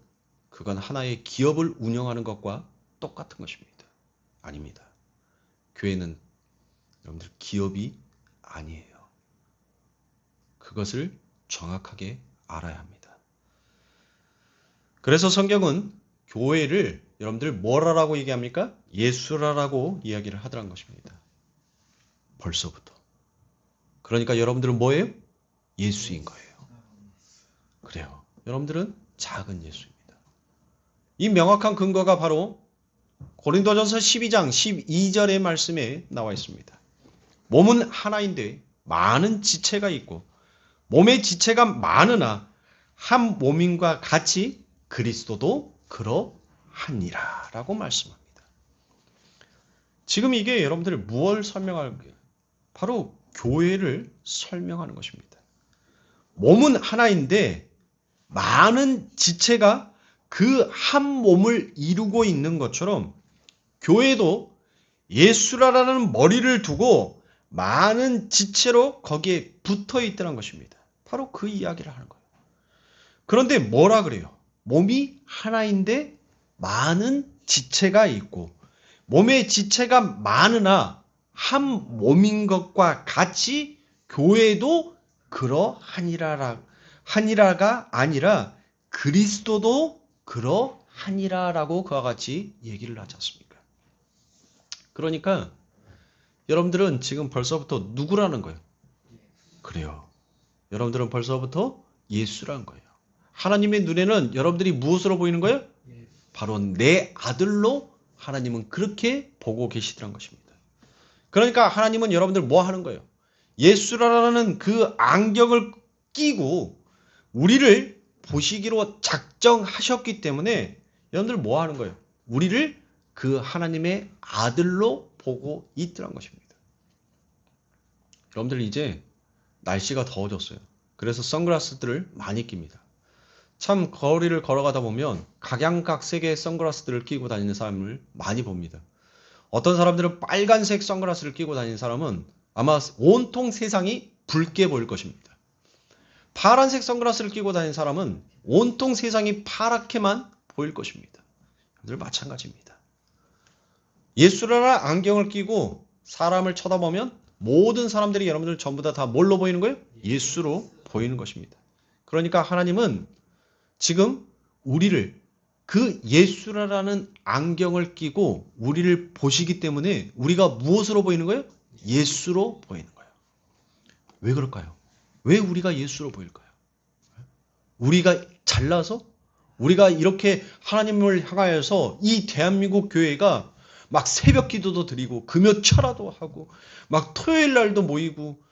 그건 하나의 기업을 운영하는 것과 똑같은 것입니다. 아닙니다. 교회는 여러분들 기업이 아니에요. 그것을 정확하게 알아야 합니다. 그래서 성경은 교회를 여러분들 뭐라라고 얘기합니까? 예수라라고 이야기를 하더란 것입니다. 벌써부터. 그러니까 여러분들은 뭐예요? 예수인 거예요. 그래요. 여러분들은 작은 예수입니다. 이 명확한 근거가 바로 고린도전서 12장 12절의 말씀에 나와 있습니다. 몸은 하나인데 많은 지체가 있고 몸의 지체가 많으나 한 몸인과 같이 그리스도도 그러하니라 라고 말씀합니다. 지금 이게 여러분들이 무엇을 설명하는 거예요? 바로 교회를 설명하는 것입니다. 몸은 하나인데 많은 지체가 그 한 몸을 이루고 있는 것처럼 교회도 예수라라는 머리를 두고 많은 지체로 거기에 붙어 있다는 것입니다. 바로 그 이야기를 하는 거예요. 그런데 뭐라 그래요? 몸이 하나인데 많은 지체가 있고 몸의 지체가 많으나 한 몸인 것과 같이 교회도 그러하니라가 아니라 그리스도도 그러하니라라고 그와 같이 얘기를 하지 않습니까? 그러니까 여러분들은 지금 벌써부터 누구라는 거예요? 그래요. 여러분들은 벌써부터 예수라는 거예요. 하나님의 눈에는 여러분들이 무엇으로 보이는 거예요? 바로 내 아들로 하나님은 그렇게 보고 계시더란 것입니다. 그러니까 하나님은 여러분들 뭐 하는 거예요? 예수라는 그 안경을 끼고 우리를 보시기로 작정하셨기 때문에 여러분들 뭐 하는 거예요? 우리를 그 하나님의 아들로 보고 있더란 것입니다. 여러분들 이제 날씨가 더워졌어요. 그래서 선글라스들을 많이 낍니다. 참 거리를 걸어가다 보면 각양각색의 선글라스들을 끼고 다니는 사람을 많이 봅니다. 어떤 사람들은 빨간색 선글라스를 끼고 다니는 사람은 아마 온통 세상이 붉게 보일 것입니다. 파란색 선글라스를 끼고 다니는 사람은 온통 세상이 파랗게만 보일 것입니다. 늘 마찬가지입니다. 예수라는 안경을 끼고 사람을 쳐다보면 모든 사람들이 여러분들 전부 다 뭘로 보이는 거예요? 예수로 보이는 것입니다. 그러니까 하나님은 지금 우리를 그 예수라는 안경을 끼고 우리를 보시기 때문에 우리가 무엇으로 보이는 거예요? 예수로 보이는 거예요. 왜 그럴까요? 왜 우리가 예수로 보일까요? 우리가 잘나서? 우리가 이렇게 하나님을 향하여서 이 대한민국 교회가 막 새벽 기도도 드리고 금요철화도 하고 막 토요일 날도 모이고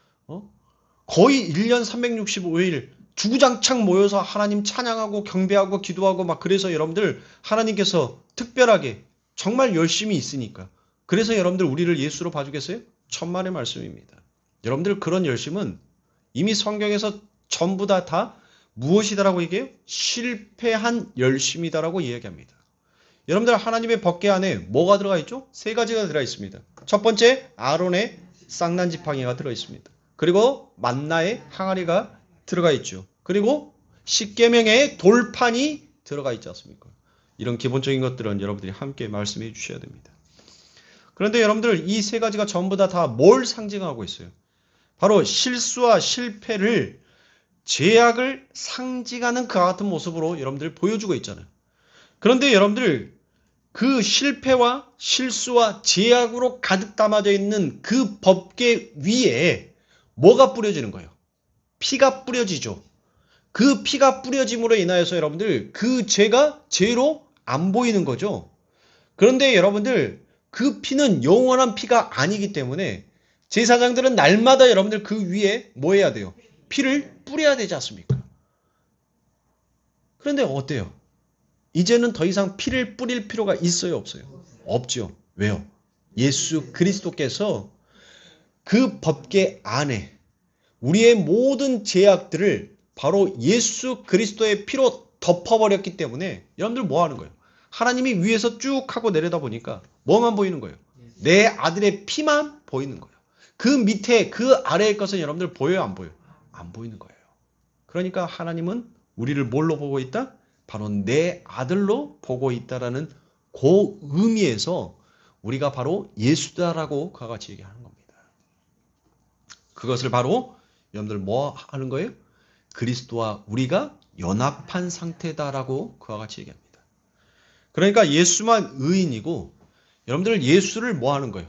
거의 1년 365일 주구장창 모여서 하나님 찬양하고 경배하고 기도하고 막 그래서 여러분들 하나님께서 특별하게 정말 열심히 있으니까 그래서 여러분들 우리를 예수로 봐주겠어요? 천만의 말씀입니다. 여러분들 그런 열심은 이미 성경에서 전부 다 무엇이다라고 얘기해요? 실패한 열심이다라고 이야기합니다. 여러분들 하나님의 법궤 안에 뭐가 들어가 있죠? 세 가지가 들어가 있습니다. 첫 번째 아론의 쌍난 지팡이가 들어 있습니다. 그리고 만나의 항아리가 들어가 있죠. 그리고 십계명의 돌판이 들어가 있지 않습니까? 이런 기본적인 것들은 여러분들이 함께 말씀해 주셔야 됩니다. 그런데 여러분들 이 세 가지가 전부 다 뭘 상징하고 있어요? 바로 실수와 실패를 죄악을 상징하는 그와 같은 모습으로 여러분들 보여주고 있잖아요. 그런데 여러분들 그 실패와 실수와 죄악으로 가득 담아져 있는 그 법궤 위에 뭐가 뿌려지는 거예요? 피가 뿌려지죠. 그 피가 뿌려짐으로 인하여서 여러분들 그 죄가 죄로 안 보이는 거죠. 그런데 여러분들 그 피는 영원한 피가 아니기 때문에 제사장들은 날마다 여러분들 그 위에 뭐 해야 돼요? 피를 뿌려야 되지 않습니까? 그런데 어때요? 이제는 더 이상 피를 뿌릴 필요가 있어요? 없어요? 없죠. 왜요? 예수 그리스도께서 그 법궤 안에 우리의 모든 죄악들을 바로 예수 그리스도의 피로 덮어버렸기 때문에 여러분들 뭐 하는 거예요? 하나님이 위에서 쭉 하고 내려다 보니까 뭐만 보이는 거예요? 내 아들의 피만 보이는 거예요. 그 밑에 그 아래의 것은 여러분들 보여요? 안 보여요? 안 보이는 거예요. 그러니까 하나님은 우리를 뭘로 보고 있다? 바로 내 아들로 보고 있다라는 그 의미에서 우리가 바로 예수다라고 그와 같이 얘기하는 겁니다. 그것을 바로 여러분들 뭐 하는 거예요? 그리스도와 우리가 연합한 상태다라고 그와 같이 얘기합니다. 그러니까 예수만 의인이고 여러분들 예수를 뭐 하는 거예요?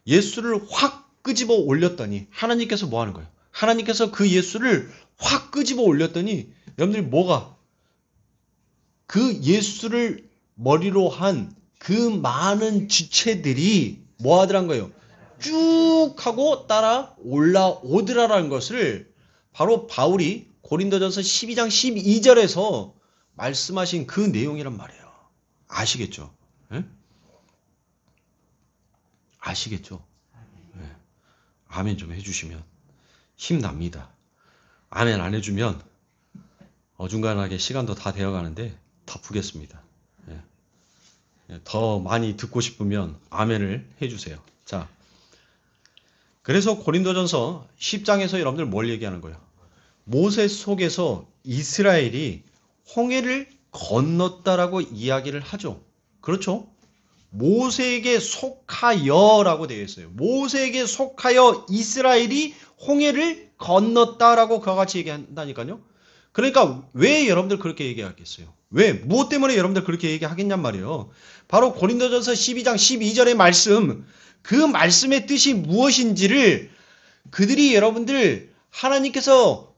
예수를 확 끄집어 올렸더니 하나님께서 뭐 하는 거예요? 하나님께서 그 예수를 확 끄집어 올렸더니 여러분들 뭐가? 그 예수를 머리로 한 그 많은 지체들이 뭐 하더란 거예요? 쭉 하고 따라 올라오더라라는 것을 바로 바울이 고린도전서 12장 12절에서 말씀하신 그 내용이란 말이에요. 아시겠죠? 예? 아시겠죠? 예. 아멘 좀 해주시면 힘납니다. 아멘 안 해주면 어중간하게 시간도 다 되어가는데 덮으겠습니다. 예. 더 많이 듣고 싶으면 아멘을 해주세요. 자, 그래서 고린도전서 10장에서 여러분들 뭘 얘기하는 거예요? 모세 속에서 이스라엘이 홍해를 건넜다라고 이야기를 하죠. 그렇죠? 모세에게 속하여라고 되어 있어요. 모세에게 속하여 이스라엘이 홍해를 건넜다라고 그와 같이 얘기한다니까요. 그러니까 왜 여러분들 그렇게 얘기하겠어요? 왜? 무엇 때문에 여러분들 그렇게 얘기하겠냔 말이에요. 바로 고린도전서 12장 12절의 말씀, 그 말씀의 뜻이 무엇인지를 그들이 여러분들 하나님께서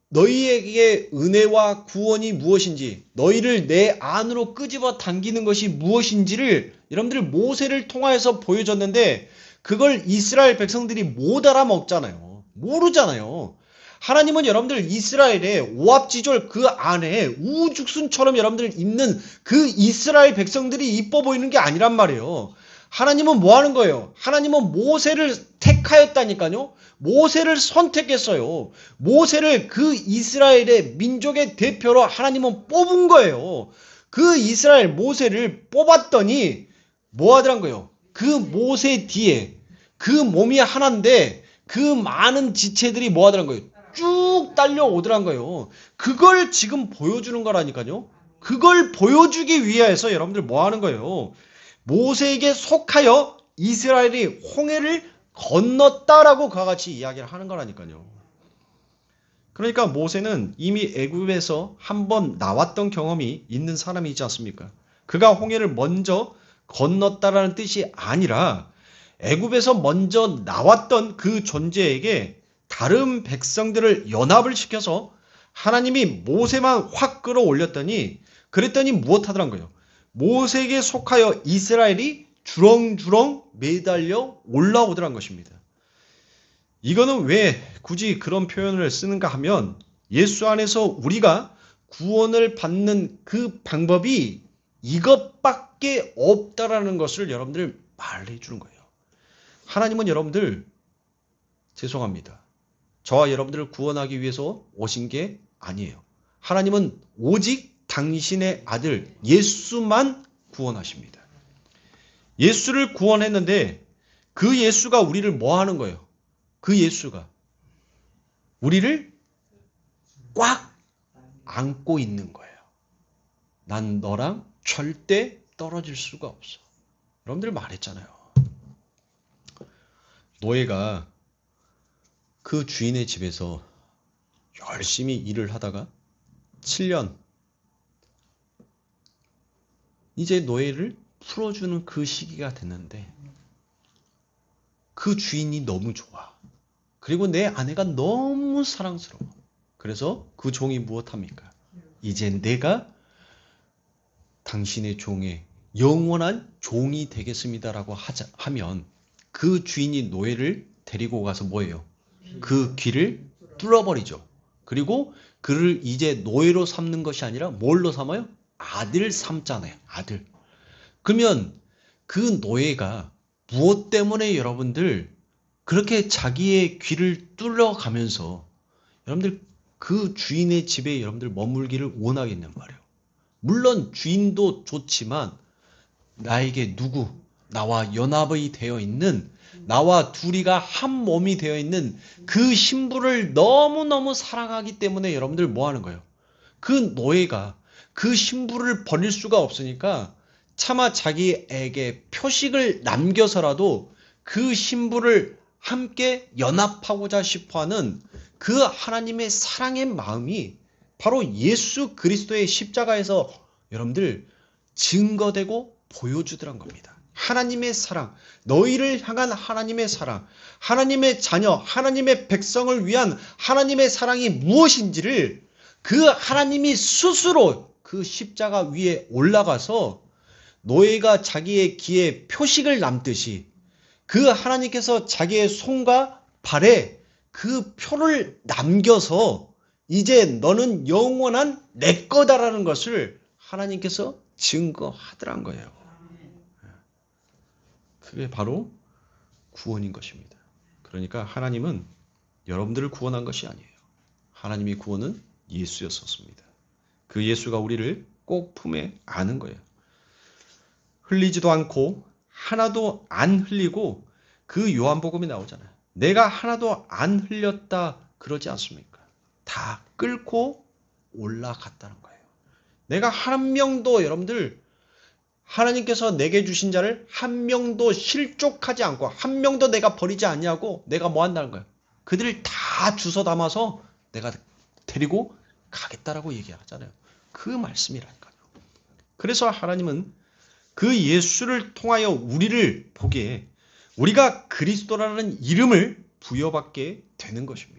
너희에게 은혜와 구원이 무엇인지, 너희를 내 안으로 끄집어 당기는 것이 무엇인지를 여러분들 모세를 통하여서 보여줬는데 그걸 이스라엘 백성들이 못 알아먹잖아요. 모르잖아요. 하나님은 여러분들 이스라엘의 오합지졸 그 안에 우죽순처럼 여러분들 있는 그 이스라엘 백성들이 이뻐 보이는 게 아니란 말이에요. 하나님은 뭐 하는 거예요? 하나님은 모세를 택하였다니까요. 모세를 선택했어요. 모세를 그 이스라엘의 민족의 대표로 하나님은 뽑은 거예요. 그 이스라엘 모세를 뽑았더니 뭐 하더란 거예요? 그 모세 뒤에 그 몸이 하나인데 그 많은 지체들이 뭐 하더란 거예요? 쭉 딸려오더란 거예요. 그걸 지금 보여주는 거라니까요. 그걸 보여주기 위해서 여러분들 뭐 하는 거예요? 모세에게 속하여 이스라엘이 홍해를 건넜다라고 그와 같이 이야기를 하는 거라니까요. 그러니까 모세는 이미 애굽에서 한번 나왔던 경험이 있는 사람이지 않습니까? 그가 홍해를 먼저 건넜다라는 뜻이 아니라 애굽에서 먼저 나왔던 그 존재에게 다른 백성들을 연합을 시켜서 하나님이 모세만 확 끌어올렸더니 그랬더니 무엇 하더란 거예요? 모세에게 속하여 이스라엘이 주렁주렁 매달려 올라오더란 것입니다. 이거는 왜 굳이 그런 표현을 쓰는가 하면 예수 안에서 우리가 구원을 받는 그 방법이 이것밖에 없다라는 것을 여러분들 말해 주는 거예요. 하나님은 여러분들 죄송합니다. 저와 여러분들을 구원하기 위해서 오신 게 아니에요. 하나님은 오직 당신의 아들 예수만 구원하십니다. 예수를 구원했는데 그 예수가 우리를 뭐 하는 거예요? 그 예수가 우리를 꽉 안고 있는 거예요. 난 너랑 절대 떨어질 수가 없어. 여러분들 말했잖아요. 노예가 그 주인의 집에서 열심히 일을 하다가 7년 이제 노예를 풀어주는 그 시기가 됐는데 그 주인이 너무 좋아. 그리고 내 아내가 너무 사랑스러워. 그래서 그 종이 무엇합니까? 이제 내가 당신의 종의 영원한 종이 되겠습니다라고 하면 그 주인이 노예를 데리고 가서 뭐예요? 그 귀를 뚫어버리죠. 그리고 그를 이제 노예로 삼는 것이 아니라 뭘로 삼아요? 아들 삼잖아요. 아들. 그러면 그 노예가 무엇 때문에 여러분들 그렇게 자기의 귀를 뚫어가면서 여러분들 그 주인의 집에 여러분들 머물기를 원하겠냔 말이에요. 물론 주인도 좋지만 나에게 누구, 나와 연합이 되어 있는 나와 둘이가 한 몸이 되어 있는 그 신부를 너무너무 사랑하기 때문에 여러분들 뭐 하는 거예요? 그 노예가 그 신부를 버릴 수가 없으니까 차마 자기에게 표식을 남겨서라도 그 신부를 함께 연합하고자 싶어하는 그 하나님의 사랑의 마음이 바로 예수 그리스도의 십자가에서 여러분들 증거되고 보여주더란 겁니다. 하나님의 사랑, 너희를 향한 하나님의 사랑, 하나님의 자녀, 하나님의 백성을 위한 하나님의 사랑이 무엇인지를 그 하나님이 스스로 그 십자가 위에 올라가서 노예가 자기의 귀에 표식을 남듯이 그 하나님께서 자기의 손과 발에 그 표를 남겨서 이제 너는 영원한 내 거다라는 것을 하나님께서 증거하더란 거예요. 그게 바로 구원인 것입니다. 그러니까 하나님은 여러분들을 구원한 것이 아니에요. 하나님이 구원은 예수였었습니다. 그 예수가 우리를 꼭 품에 안은 거예요. 흘리지도 않고 하나도 안 흘리고 그 요한복음이 나오잖아요. 내가 하나도 안 흘렸다 그러지 않습니까? 다 끓고 올라갔다는 거예요. 내가 한 명도 여러분들 하나님께서 내게 주신 자를 한 명도 실족하지 않고 한 명도 내가 버리지 않냐고 내가 뭐 한다는 거예요. 그들을 다 주워 담아서 내가 데리고 가겠다라고 얘기하잖아요. 그 말씀이라니까요. 그래서 하나님은 그 예수를 통하여 우리를 보기에 우리가 그리스도라는 이름을 부여받게 되는 것입니다.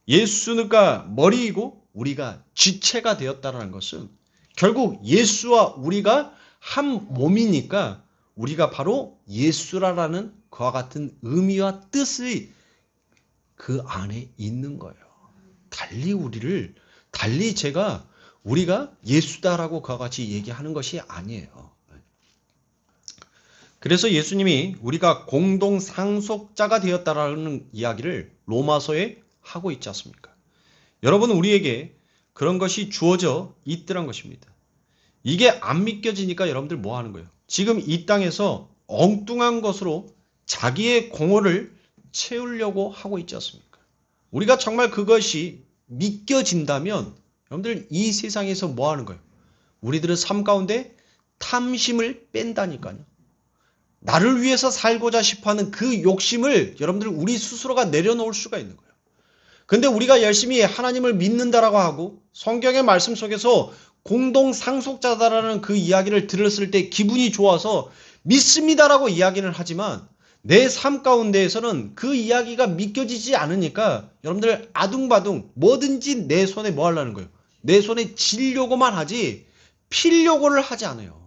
예수가 머리이고 우리가 지체가 되었다는 것은 결국 예수와 우리가 한 몸이니까 우리가 바로 예수라는 그와 같은 의미와 뜻이 그 안에 있는 거예요. 달리 제가 우리가 예수다라고 그와 같이 얘기하는 것이 아니에요. 그래서 예수님이 우리가 공동 상속자가 되었다라는 이야기를 로마서에 하고 있지 않습니까? 여러분 우리에게 그런 것이 주어져 있더란 것입니다. 이게 안 믿겨지니까 여러분들 뭐 하는 거예요? 지금 이 땅에서 엉뚱한 것으로 자기의 공허를 채우려고 하고 있지 않습니까? 우리가 정말 그것이 믿겨진다면 여러분들 이 세상에서 뭐 하는 거예요? 우리들의 삶 가운데 탐심을 뺀다니까요. 나를 위해서 살고자 싶어하는 그 욕심을 여러분들 우리 스스로가 내려놓을 수가 있는 거예요. 근데 우리가 열심히 하나님을 믿는다라고 하고 성경의 말씀 속에서 공동 상속자다라는 그 이야기를 들었을 때 기분이 좋아서 믿습니다라고 이야기를 하지만 내 삶 가운데에서는 그 이야기가 믿겨지지 않으니까 여러분들 아둥바둥 뭐든지 내 손에 뭐 하려는 거예요? 내 손에 쥐려고만 하지 필려고를 하지 않아요.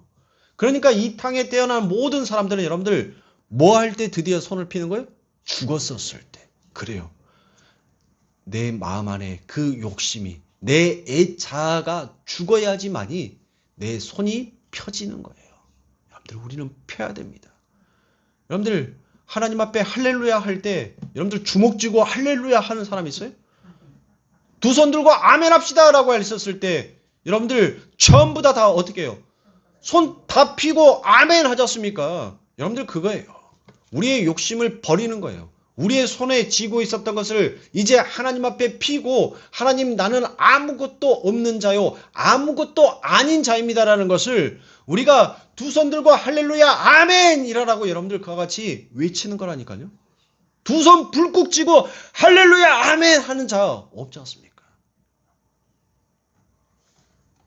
그러니까 이 땅에 태어난 모든 사람들은 여러분들 뭐 할 때 드디어 손을 피는 거예요? 죽었었을 때. 그래요. 내 마음 안에 그 욕심이 내 애자가 죽어야지만이 내 손이 펴지는 거예요. 여러분들 우리는 펴야 됩니다. 여러분들 하나님 앞에 할렐루야 할 때 여러분들 주먹 쥐고 할렐루야 하는 사람 있어요? 두 손 들고 아멘 합시다 라고 했었을 때 여러분들 전부 다 어떻게 해요? 손 다 피고 아멘 하지 않습니까? 여러분들 그거예요. 우리의 욕심을 버리는 거예요. 우리의 손에 쥐고 있었던 것을 이제 하나님 앞에 피고 하나님 나는 아무것도 없는 자요. 아무것도 아닌 자입니다라는 것을 우리가 두 손 들고 할렐루야 아멘 이라라고 여러분들 그와 같이 외치는 거라니까요. 두 손 불꾹 쥐고 할렐루야 아멘 하는 자 없지 않습니까?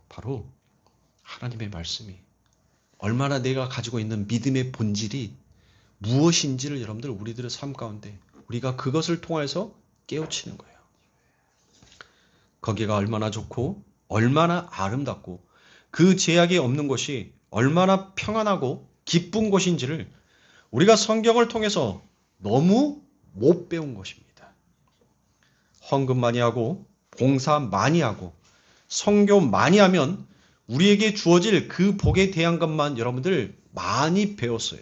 바로 하나님의 말씀이 얼마나 내가 가지고 있는 믿음의 본질이 무엇인지를 여러분들 우리들의 삶 가운데 우리가 그것을 통해서 깨우치는 거예요. 거기가 얼마나 좋고 얼마나 아름답고 그 제약이 없는 곳이 얼마나 평안하고 기쁜 곳인지를 우리가 성경을 통해서 너무 못 배운 것입니다. 헌금 많이 하고 봉사 많이 하고 선교 많이 하면 우리에게 주어질 그 복에 대한 것만 여러분들 많이 배웠어요.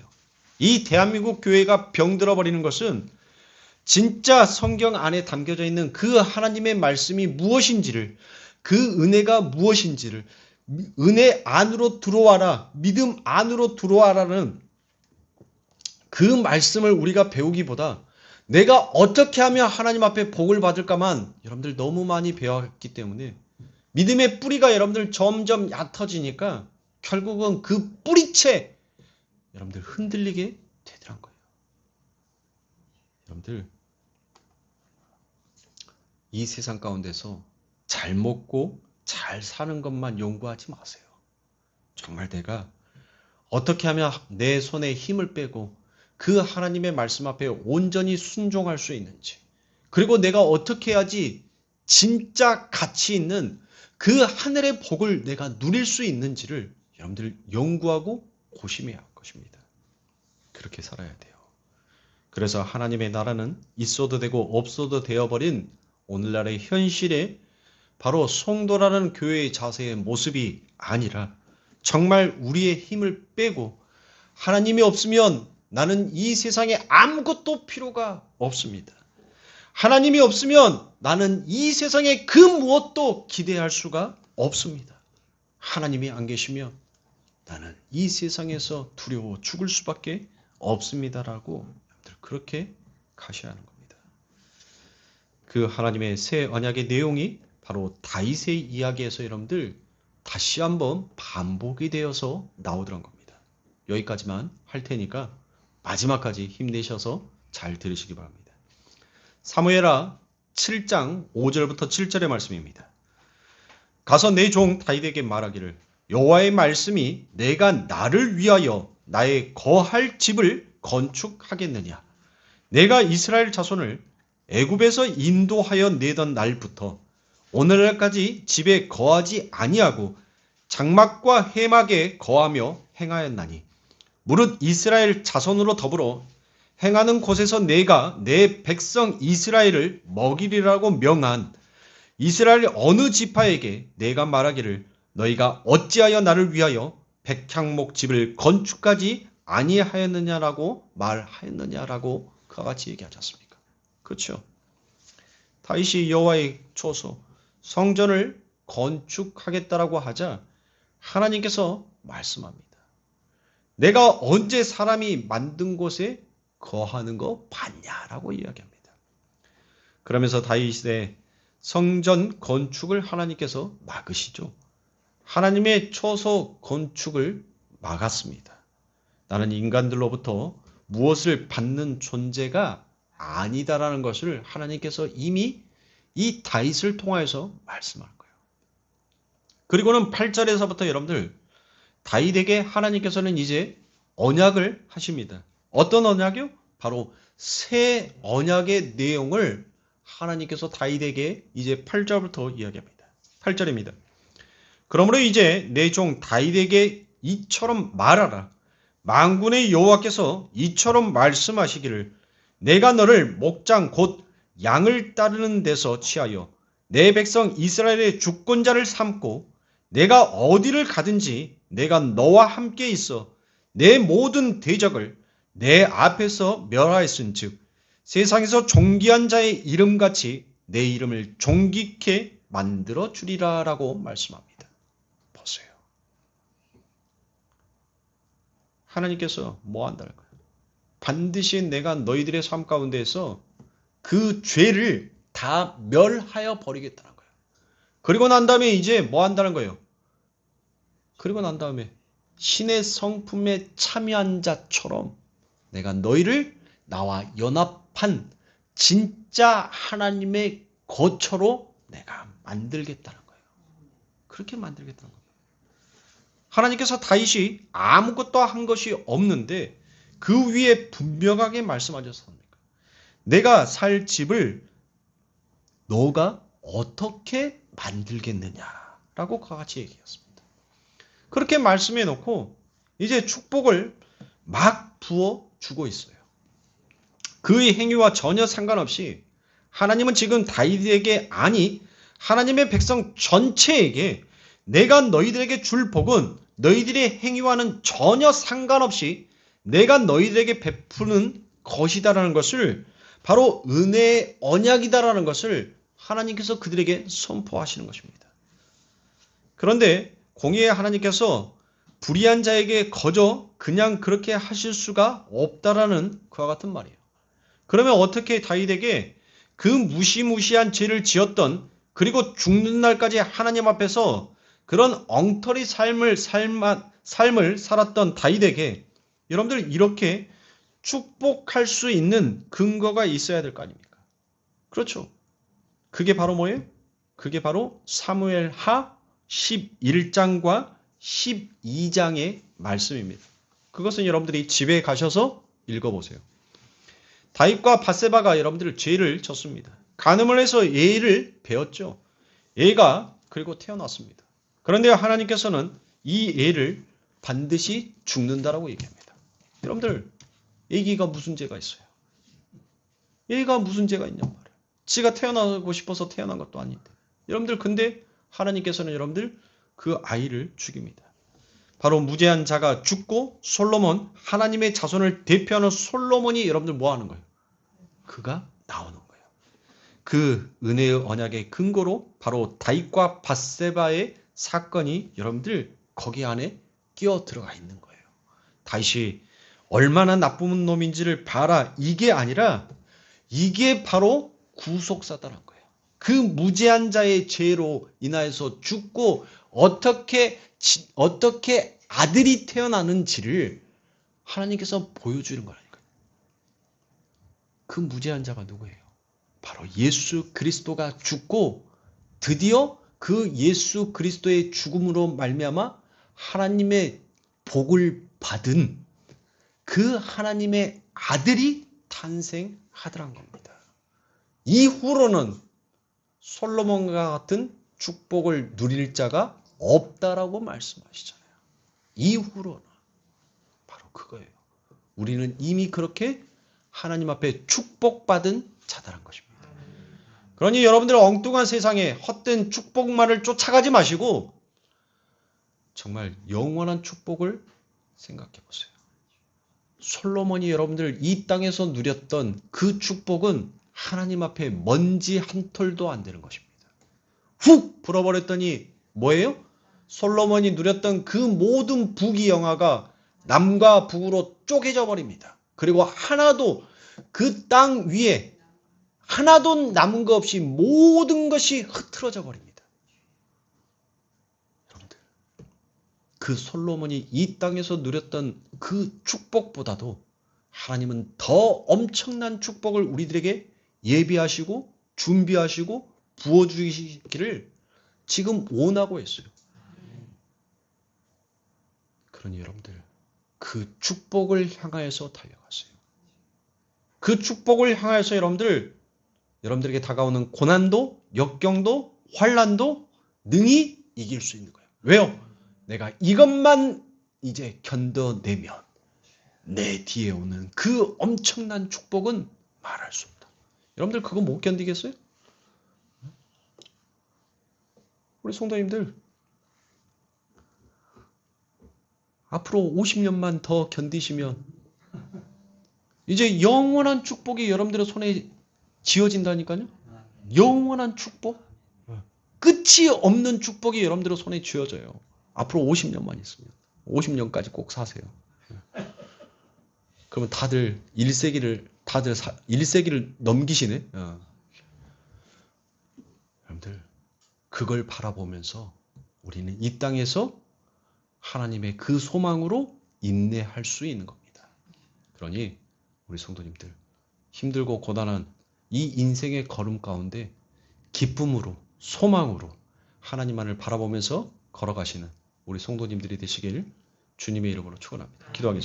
이 대한민국 교회가 병들어 버리는 것은 진짜 성경 안에 담겨져 있는 그 하나님의 말씀이 무엇인지를 그 은혜가 무엇인지를 은혜 안으로 들어와라 믿음 안으로 들어와라는 그 말씀을 우리가 배우기보다 내가 어떻게 하면 하나님 앞에 복을 받을까만 여러분들 너무 많이 배웠기 때문에 믿음의 뿌리가 여러분들 점점 얕아지니까 결국은 그 뿌리채 여러분들 흔들리게 되더란 거예요. 여러분들 이 세상 가운데서 잘 먹고 잘 사는 것만 연구하지 마세요. 정말 내가 어떻게 하면 내 손에 힘을 빼고 그 하나님의 말씀 앞에 온전히 순종할 수 있는지, 그리고 내가 어떻게 해야지 진짜 가치 있는 그 하늘의 복을 내가 누릴 수 있는지를 여러분들 연구하고 고심해야 할 것입니다. 그렇게 살아야 돼요. 그래서 하나님의 나라는 있어도 되고 없어도 되어버린 오늘날의 현실에 바로 성도라는 교회의 자세의 모습이 아니라 정말 우리의 힘을 빼고 하나님이 없으면 나는 이 세상에 아무것도 필요가 없습니다. 하나님이 없으면 나는 이 세상에 그 무엇도 기대할 수가 없습니다. 하나님이 안 계시면 나는 이 세상에서 두려워 죽을 수밖에 없습니다라고 그렇게 가셔야 하는 겁니다. 그 하나님의 새 언약의 내용이 바로 다윗의 이야기에서 여러분들 다시 한번 반복이 되어서 나오더란 겁니다. 여기까지만 할 테니까 마지막까지 힘내셔서 잘 들으시기 바랍니다. 사무엘하 7장 5절부터 7절의 말씀입니다. 가서 내 종 다윗에게 말하기를 여호와의 말씀이 내가 나를 위하여 나의 거할 집을 건축하겠느냐. 내가 이스라엘 자손을 애굽에서 인도하여 내던 날부터 오늘날까지 집에 거하지 아니하고 장막과 해막에 거하며 행하였나니 무릇 이스라엘 자손으로 더불어 행하는 곳에서 내가 내 백성 이스라엘을 먹이리라고 명한 이스라엘 어느 지파에게 내가 말하기를 너희가 어찌하여 나를 위하여 백향목 집을 건축하지 아니하였느냐라고 말하였느냐라고 그와 같이 얘기하지 않습니까? 그렇죠. 다윗이 여호와의 초소 성전을 건축하겠다라고 하자 하나님께서 말씀합니다. 내가 언제 사람이 만든 곳에 거하는 거 봤냐라고 이야기합니다. 그러면서 다윗의 성전 건축을 하나님께서 막으시죠. 하나님의 초소 건축을 막았습니다. 나는 인간들로부터 무엇을 받는 존재가 아니다라는 것을 하나님께서 이미 이 다윗을 통하여서 말씀한 거예요. 그리고는 8절에서부터 여러분들 다윗에게 하나님께서는 이제 언약을 하십니다. 어떤 언약이요? 바로 새 언약의 내용을 하나님께서 다윗에게 이제 8절부터 이야기합니다. 8절입니다. 그러므로 이제 내 종 다윗에게 이처럼 말하라. 만군의 여호와께서 이처럼 말씀하시기를 내가 너를 목장 곧 양을 따르는 데서 취하여 내 백성 이스라엘의 주권자를 삼고 내가 어디를 가든지 내가 너와 함께 있어 내 모든 대적을 내 앞에서 멸하였은즉 세상에서 존귀한 자의 이름같이 내 이름을 존귀케 만들어 주리라라고 말씀합니다. 보세요. 하나님께서 뭐 한다는 거예요? 반드시 내가 너희들의 삶 가운데에서 그 죄를 다 멸하여 버리겠다는 거예요. 그리고 난 다음에 이제 뭐 한다는 거예요? 그리고 난 다음에 신의 성품에 참여한 자처럼 내가 너희를 나와 연합한 진짜 하나님의 거처로 내가 만들겠다는 거예요. 그렇게 만들겠다는 거예요. 하나님께서 다윗이 아무것도 한 것이 없는데 그 위에 분명하게 말씀하셨습니다. 내가 살 집을 너가 어떻게 만들겠느냐라고 그와 같이 얘기했습니다. 그렇게 말씀해 놓고 이제 축복을 막 부어 주고 있어요. 그의 행위와 전혀 상관없이 하나님은 지금 다윗에게 아니 하나님의 백성 전체에게 내가 너희들에게 줄 복은 너희들의 행위와는 전혀 상관없이 내가 너희들에게 베푸는 것이다라는 것을 바로 은혜의 언약이다라는 것을 하나님께서 그들에게 선포하시는 것입니다. 그런데 공의의 하나님께서 불의한 자에게 거저 그냥 그렇게 하실 수가 없다라는 그와 같은 말이에요. 그러면 어떻게 다윗에게 그 무시무시한 죄를 지었던 그리고 죽는 날까지 하나님 앞에서 그런 엉터리 삶을 살았던 다윗에게 여러분들 이렇게 축복할 수 있는 근거가 있어야 될 거 아닙니까? 그렇죠. 그게 바로 뭐예요? 그게 바로 사무엘하 11장과 12장의 말씀입니다. 그것은 여러분들이 집에 가셔서 읽어보세요. 다윗과 밧세바가 여러분들 죄를 졌습니다. 간음을 해서 예를 베었죠. 예가 그리고 태어났습니다. 그런데 하나님께서는 이 예를 반드시 죽는다라고 얘기합니다. 여러분들 애기가 무슨 죄가 있어요? 얘가 무슨 죄가 있냔 말이에요. 지가 태어나고 싶어서 태어난 것도 아닌데. 여러분들 근데 하나님께서는 여러분들 그 아이를 죽입니다. 바로 무죄한 자가 죽고 솔로몬, 하나님의 자손을 대표하는 솔로몬이 여러분들 뭐 하는 거예요? 그가 나오는 거예요. 그 은혜의 언약의 근거로 바로 다윗과 밧세바의 사건이 여러분들 거기 안에 끼어 들어가 있는 거예요. 다윗이 얼마나 나쁜 놈인지를 봐라. 이게 아니라 이게 바로 구속사다란 거예요. 그 무죄한 자의 죄로 인하여서 죽고 어떻게 아들이 태어나는지를 하나님께서 보여주는 거라니까요. 그 무죄한 자가 누구예요? 바로 예수 그리스도가 죽고 드디어 그 예수 그리스도의 죽음으로 말미암아 하나님의 복을 받은 그 하나님의 아들이 탄생하더란 겁니다. 이후로는 솔로몬과 같은 축복을 누릴 자가 없다라고 말씀하시잖아요. 이후로는 바로 그거예요. 우리는 이미 그렇게 하나님 앞에 축복받은 자다란 것입니다. 그러니 여러분들 엉뚱한 세상에 헛된 축복만을 쫓아가지 마시고 정말 영원한 축복을 생각해 보세요. 솔로몬이 여러분들 이 땅에서 누렸던 그 축복은 하나님 앞에 먼지 한 톨도 안 되는 것입니다. 훅 불어버렸더니 뭐예요? 솔로몬이 누렸던 그 모든 북이 영화가 남과 북으로 쪼개져 버립니다. 그리고 하나도 그 땅 위에 하나도 남은 것 없이 모든 것이 흐트러져 버립니다. 여러분들, 그 솔로몬이 이 땅에서 누렸던 그 축복보다도 하나님은 더 엄청난 축복을 우리들에게 예비하시고 준비하시고 부어주시기를 지금 원하고 있어요. 그러니 여러분들 그 축복을 향하여서 달려가세요. 그 축복을 향하여서 여러분들에게 다가오는 고난도, 역경도, 환난도 능히 이길 수 있는 거예요. 왜요? 내가 이것만 이제 견뎌내면 내 뒤에 오는 그 엄청난 축복은 말할 수 없다. 여러분들 그거 못 견디겠어요? 우리 성도님들 앞으로 50년만 더 견디시면 이제 영원한 축복이 여러분들의 손에 쥐어진다니까요. 영원한 축복? 끝이 없는 축복이 여러분들의 손에 쥐어져요. 앞으로 50년만 있으면 50년까지 꼭 사세요. 그러면 다들 1세기를 넘기시네. 여러분들 그걸 바라보면서 우리는 이 땅에서 하나님의 그 소망으로 인내할 수 있는 겁니다. 그러니 우리 성도님들 힘들고 고단한 이 인생의 걸음 가운데 기쁨으로 소망으로 하나님만을 바라보면서 걸어가시는 우리 성도님들이 되시길 주님의 이름으로 축원합니다. 기도하겠습니다.